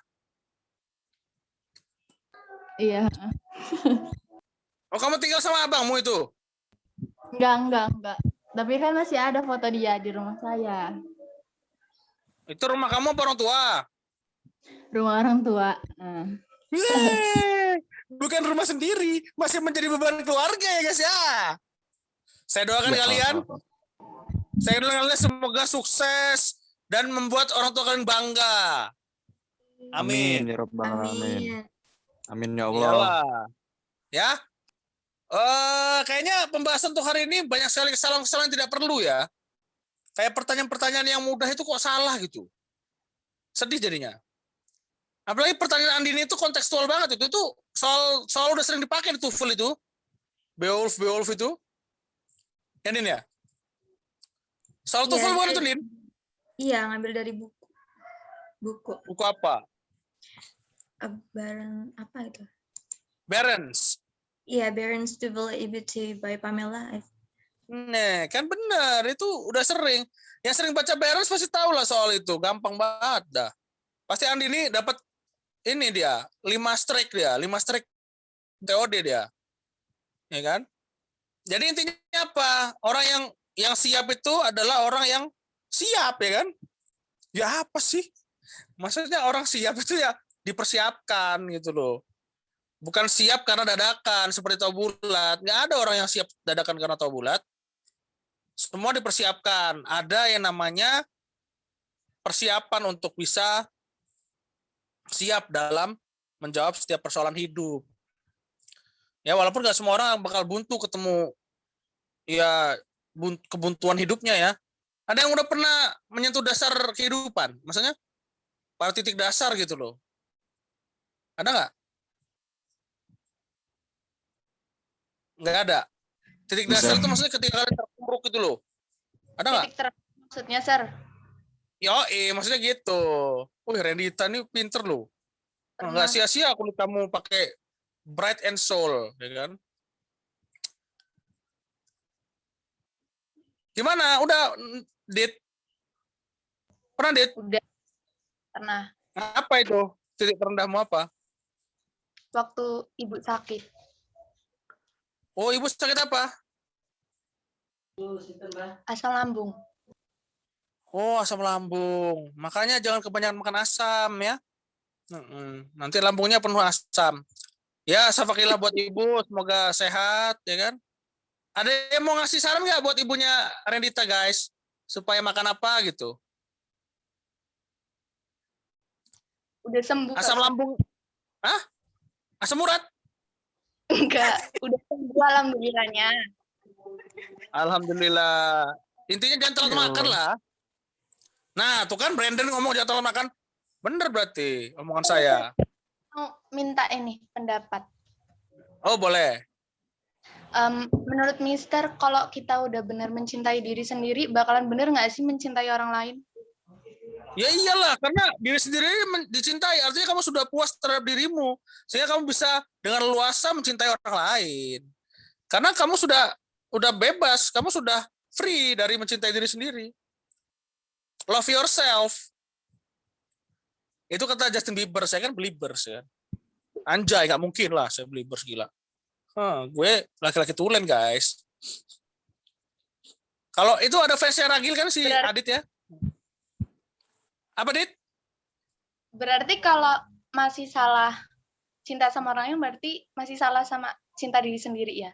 Iya. Oh, kamu tinggal sama abangmu itu? Enggak. Tapi kan masih ada foto dia di rumah saya. Itu rumah kamu apa orang tua? Rumah orang tua. Bukan rumah sendiri, masih menjadi beban keluarga ya guys ya. Saya doakan kalian. Saya doakan kalian semoga sukses dan membuat orang tua kalian bangga. Amin. Ya Rabbal alamin. Amin ya Allah. Iyalah. Ya. Kayaknya pembahasan untuk hari ini banyak sekali kesalahan-kesalahan yang tidak perlu ya. Kayak pertanyaan-pertanyaan yang mudah itu kok salah gitu. Sedih jadinya. Apalagi pertanyaan Andini itu kontekstual banget itu. Itu soal udah sering dipakai di TOEFL itu. Beowulf itu. Ya, Nin ya? Soal TOEFL bukan itu, Nin? Iya, ngambil dari buku. Buku apa? Apa itu? Barents. Iya, Barents TOEFL EBT by Pamela. Nah, kan benar. Itu udah sering. Yang sering baca Barents pasti tahu lah soal itu. Gampang banget dah. Pasti Andini dapat ini dia, 5 strike TOD dia. Ya kan? Jadi intinya apa? Orang yang siap itu adalah orang yang siap, ya kan? Ya apa sih? Maksudnya orang siap itu ya dipersiapkan gitu loh. Bukan siap karena dadakan seperti tahu bulat. Nggak ada orang yang siap dadakan karena tahu bulat. Semua dipersiapkan. Ada yang namanya persiapan untuk bisa siap dalam menjawab setiap persoalan hidup. Ya walaupun nggak semua orang bakal buntu ketemu ya kebuntuan hidupnya ya. Ada yang udah pernah menyentuh dasar kehidupan, maksudnya pada titik dasar gitu loh. Ada nggak? Nggak ada. Titik dasar itu maksudnya ketika kalian terpuruk gitu loh. Ada nggak? Maksudnya, Sir. Maksudnya gitu. Rendita nih pinter loh. Nggak sia-sia kulit kamu pakai Bright and Soul, ya kan? Gimana? Udah, Dit? Pernah, Dit? Udah. Pernah. Apa itu? Titik terendahmu apa? Waktu ibu sakit. Oh, ibu sakit apa? Asam lambung. Oh, asam lambung. Makanya jangan kebanyakan makan asam ya. Nanti lambungnya penuh asam. Ya, safakilah buat ibu. Semoga sehat, ya kan? Ada yang mau ngasih saran nggak buat ibunya Rendita, guys? Supaya makan apa gitu? Udah sembuh. Asam lambung. Hah? Asam urat? Enggak. Udah sembuh alhamdulillahnya. Alhamdulillah. Intinya jangan telat makan lah. Nah, tuh kan Brandon ngomong jangan telat makan. Bener berarti omongan saya. Mau minta ini pendapat. Oh, boleh. Menurut Mister, kalau kita udah benar mencintai diri sendiri, bakalan bener nggak sih mencintai orang lain? Ya iyalah, karena diri sendiri dicintai. Artinya kamu sudah puas terhadap dirimu. Sehingga kamu bisa dengan leluasa mencintai orang lain. Karena kamu sudah bebas, kamu sudah free dari mencintai diri sendiri. Love yourself. Itu kata Justin Bieber, saya kan Beliebers ya. Anjay, nggak mungkin lah saya Beliebers, gila. Gue laki-laki tulen, guys. Kalau itu ada fansnya Ragil kan si Adit ya? Apa, Dit? Berarti kalau masih salah cinta sama orang lain, berarti masih salah sama cinta diri sendiri ya?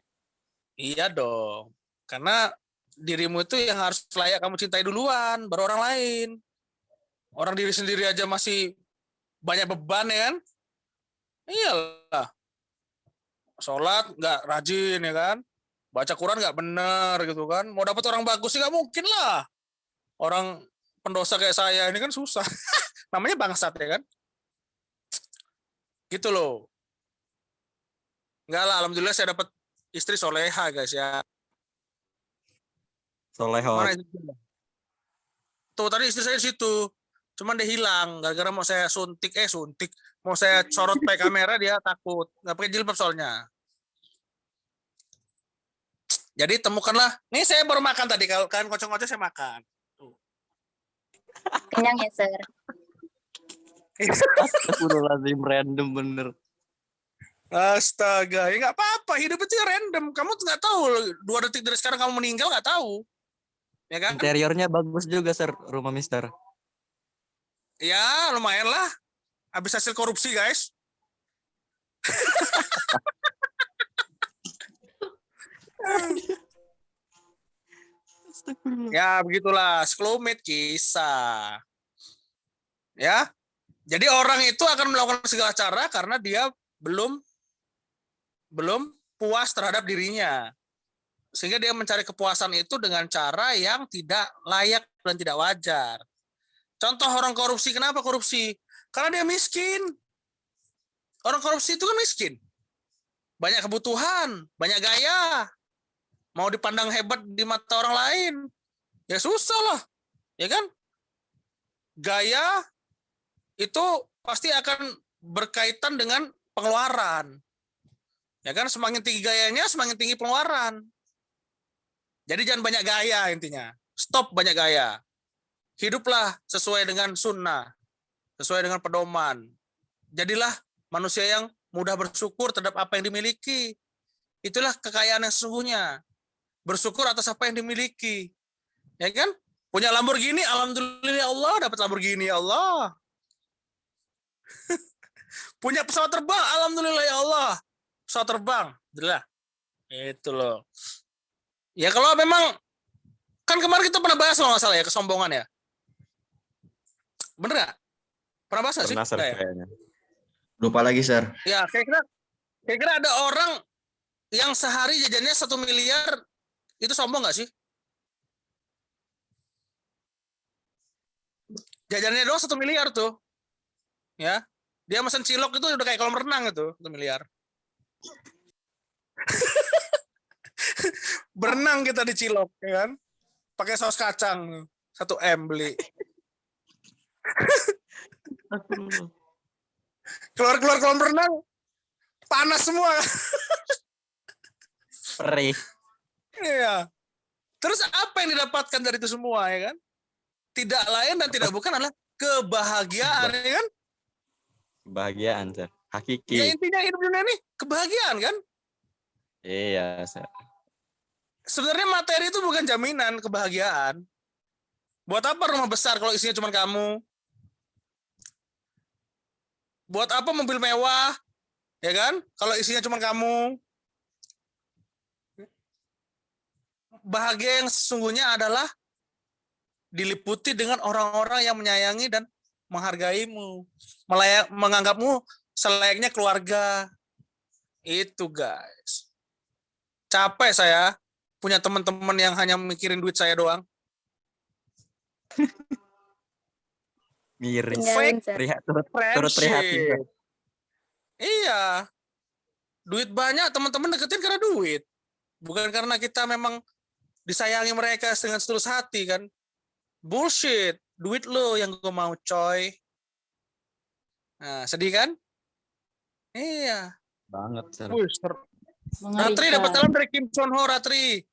Iya dong. Karena dirimu itu yang harus layak kamu cintai duluan, baru orang lain. Orang diri sendiri aja masih banyak beban ya kan? Iyalah. Sholat nggak rajin ya kan? Baca Quran nggak bener gitu kan? Mau dapat orang bagus sih nggak mungkin lah. Orang pendosa kayak saya ini kan susah. Namanya bangsat ya kan? Gitu loh. Enggak lah, alhamdulillah saya dapat istri soleha guys ya. Solehot. Mana istrinya? Tuh tadi istri saya di situ. Cuman dia hilang gara-gara mau saya suntik. Mau saya sorot pakai kamera dia takut. Nggak pakai jilbab soalnya. Jadi temukanlah. Nih saya baru makan tadi. Kalau kalian kocok-kocok saya makan. Tuh. Kenyang ya, Sir. Astagfirullahaladzim, random bener. Astaga, ya nggak apa-apa. Hidup itu ya random. Kamu nggak tahu 2 detik dari sekarang kamu meninggal nggak tahu. Ya kan? Interiornya bagus juga, Sir, rumah Mister. Ya, lumayan lah. Habis hasil korupsi, guys. Ya, begitulah. Sekelumit kisah. Ya. Jadi orang itu akan melakukan segala cara karena dia belum puas terhadap dirinya. Sehingga dia mencari kepuasan itu dengan cara yang tidak layak dan tidak wajar. Contoh orang korupsi, kenapa korupsi? Karena dia miskin. Orang korupsi itu kan miskin. Banyak kebutuhan, banyak gaya. Mau dipandang hebat di mata orang lain, ya susah lah. Ya kan? Gaya itu pasti akan berkaitan dengan pengeluaran. Ya kan, semakin tinggi gayanya, semakin tinggi pengeluaran. Jadi jangan banyak gaya intinya. Stop banyak gaya. Hiduplah sesuai dengan sunnah, sesuai dengan pedoman. Jadilah manusia yang mudah bersyukur terhadap apa yang dimiliki. Itulah kekayaan yang sesungguhnya. Bersyukur atas apa yang dimiliki. Ya kan? Punya Lamborghini, alhamdulillah ya Allah, dapat Lamborghini ya Allah. Punya pesawat terbang, alhamdulillah ya Allah. Pesawat terbang, alhamdulillah. Itu loh. Ya kalau memang, kan kemarin kita pernah bahas kalau nggak salah ya, kesombongan ya. Bener nggak? Pernah bahas nggak sih? Pernah, Sir, Nggak ya? kayaknya. Lupa lagi, Sir. Ya, kira-kira ada orang yang sehari jajannya 1 miliar, itu sombong nggak sih? Jajannya doang 1 miliar tuh. Ya. Dia mesen cilok itu udah kayak kolam renang itu, 1 miliar. Berenang kita di cilok, ya kan? Pakai saus kacang, 1 M beli. Keluar kolam renang, panas semua. Perih. Iya. Terus apa yang didapatkan dari itu semua, ya kan? Tidak lain dan tidak bukan adalah kebahagiaan, ya kan? Kebahagiaan, Sir. Ya Hakiki. intinya hidup dunia ini kebahagiaan, kan? Iya, Sir. Sebenarnya materi itu bukan jaminan kebahagiaan. Buat apa rumah besar kalau isinya cuma kamu? Buat apa mobil mewah? Ya kan? Kalau isinya cuma kamu. Bahagia yang sesungguhnya adalah diliputi dengan orang-orang yang menyayangi dan menghargaimu, menganggapmu selayaknya keluarga. Itu, guys. Capek saya punya teman-teman yang hanya mikirin duit saya doang. Miris. Fake Turut prihatin. friendship. Iya. Duit banyak, teman-teman deketin karena duit. Bukan karena kita memang disayangi mereka dengan setulus hati, kan. Bullshit. Duit lo yang gue mau, coy. Nah, sedih kan? Iya. Banget, Sir. Ratri dapat salam dari Kim Son Ho, Ratri.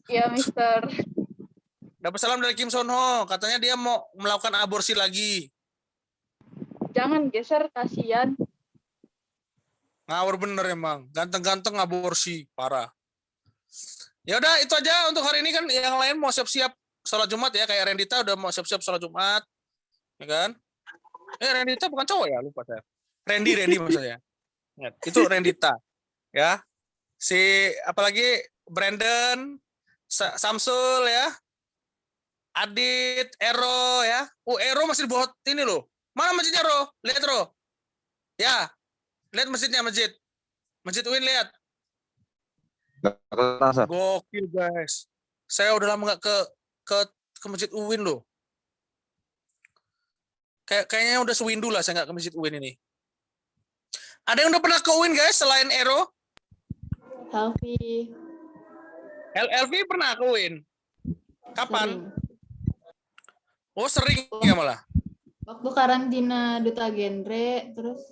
Iya, Mister. Dapat salam dari Kim Son Ho, katanya dia mau melakukan aborsi lagi. Jangan geser, kasihan. Ngawur bener emang, ganteng-ganteng aborsi, parah. Ya udah itu aja untuk hari ini, kan yang lain mau siap-siap sholat Jumat ya, kayak Rendita udah mau siap-siap sholat Jumat, ya kan? Rendita bukan cowok ya, lupa saya. Randy maksudnya. Ingat, itu Rendita, ya. Si apalagi Brandon, Samsul ya, Adit, Ero ya. Ero masih di bawah ini loh. Mana masjidnya, Ro? Lihat, Ro. Ya. Lihat masjidnya, masjid. Masjid UIN, lihat. Gokil, guys. Saya udah lama nggak ke masjid UIN loh. Kayaknya udah sewindu lah saya nggak ke masjid UIN ini. Ada yang udah pernah ke UIN, guys, selain Ero? Helvi. LV pernah ke UIN? Kapan? Oh, sering ya malah. Waktu karantina Duta Genre, terus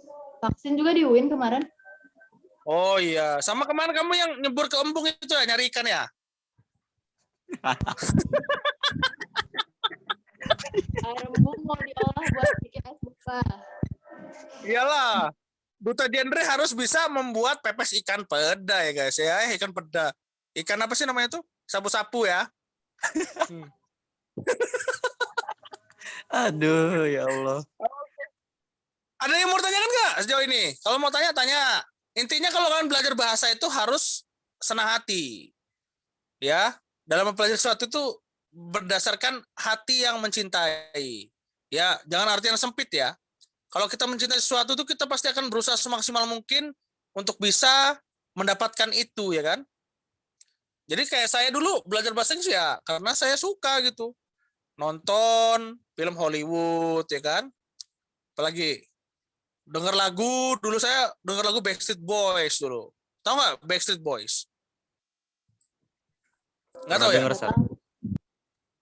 vaksin juga di UIN kemarin. Oh iya, sama kemarin kamu yang nyebur ke embung itu ya, nyari ikan ya? Air embung mau diolah buat bikin es buka. Iyalah, Duta Genre harus bisa membuat pepes ikan peda ya guys ya, ikan peda. Ikan apa sih namanya tuh? Sapu-sapu ya. Aduh, ya Allah. Ada yang mau tanyakan nggak sejauh ini? Kalau mau tanya, tanya. Intinya kalau kalian belajar bahasa itu harus senang hati. Ya, dalam mempelajari sesuatu itu berdasarkan hati yang mencintai. Ya, jangan arti yang sempit ya. Kalau kita mencintai sesuatu itu kita pasti akan berusaha semaksimal mungkin untuk bisa mendapatkan itu ya kan. Jadi kayak saya dulu belajar bahasa Inggris ya karena saya suka gitu. Nonton film Hollywood ya kan. Apalagi denger lagu, dulu saya denger lagu Backstreet Boys dulu. Tahu nggak Backstreet Boys? Nggak tahu ya? Dengar, Sir.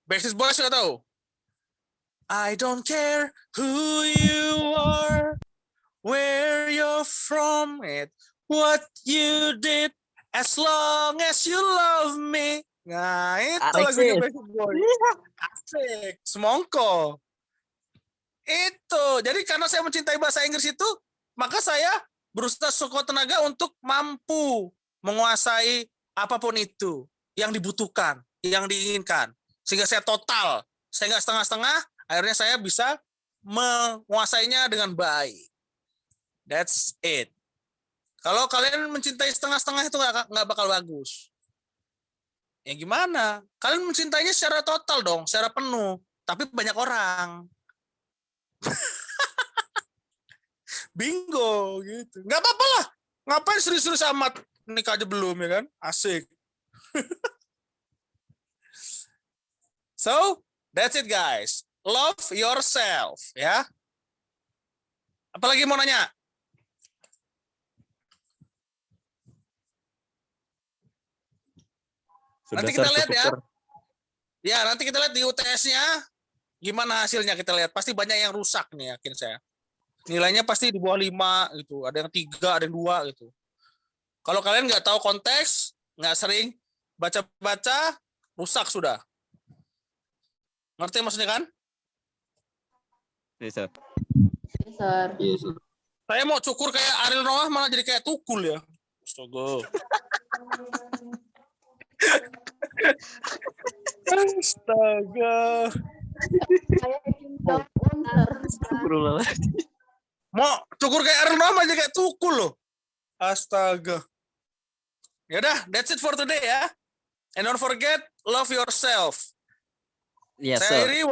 Backstreet Boys nggak tahu? I don't care who you are, where you're from, and what you did, as long as you love me. Nah, itu Asik, lagunya Sis. Backstreet Boys. Asik, semongko. Itu. Jadi karena saya mencintai bahasa Inggris itu, maka saya berusaha sekuat tenaga untuk mampu menguasai apapun itu yang dibutuhkan, yang diinginkan. Sehingga saya total, saya nggak setengah-setengah, akhirnya saya bisa menguasainya dengan baik. That's it. Kalau kalian mencintai setengah-setengah itu nggak bakal bagus. Ya gimana? Kalian mencintainya secara total dong, secara penuh. Tapi banyak orang. Bingo gitu. Nggak apa-apa lah. Ngapain serius-serius amat? Nikah aja belum ya kan? Asik. So, that's it guys. Love yourself ya. Apalagi mau nanya? Sudah, Nanti Sir, kita lihat cukup, ya. Sir. Ya, nanti kita lihat di UTS-nya gimana hasilnya kita lihat. Pasti banyak yang rusak nih yakin saya. Nilainya pasti di bawah 5 gitu. Ada yang 3, ada yang 2 gitu. Kalau kalian nggak tahu konteks, nggak sering baca-baca, rusak sudah. Ngerti maksudnya kan? Iya, Sir. Sir. Iya, Sir. Saya mau cukur kayak Ariel Noah malah jadi kayak Tukul ya. Astaga. Astaga. Mau cukur kayak Ariel Noah malah jadi kayak Tukul loh. Astaga. Yaudah, that's it for today ya. And don't forget, love yourself. Yes, Saya Sir. Iri,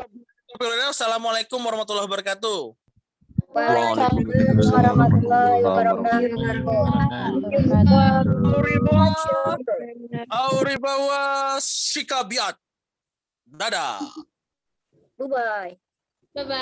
Assalamualaikum warahmatullahi wabarakatuh. Waalaikumsalam warahmatullahi wabarakatuh. Auribawa Shikabiat. Dadah. Bye-bye. Bye-bye.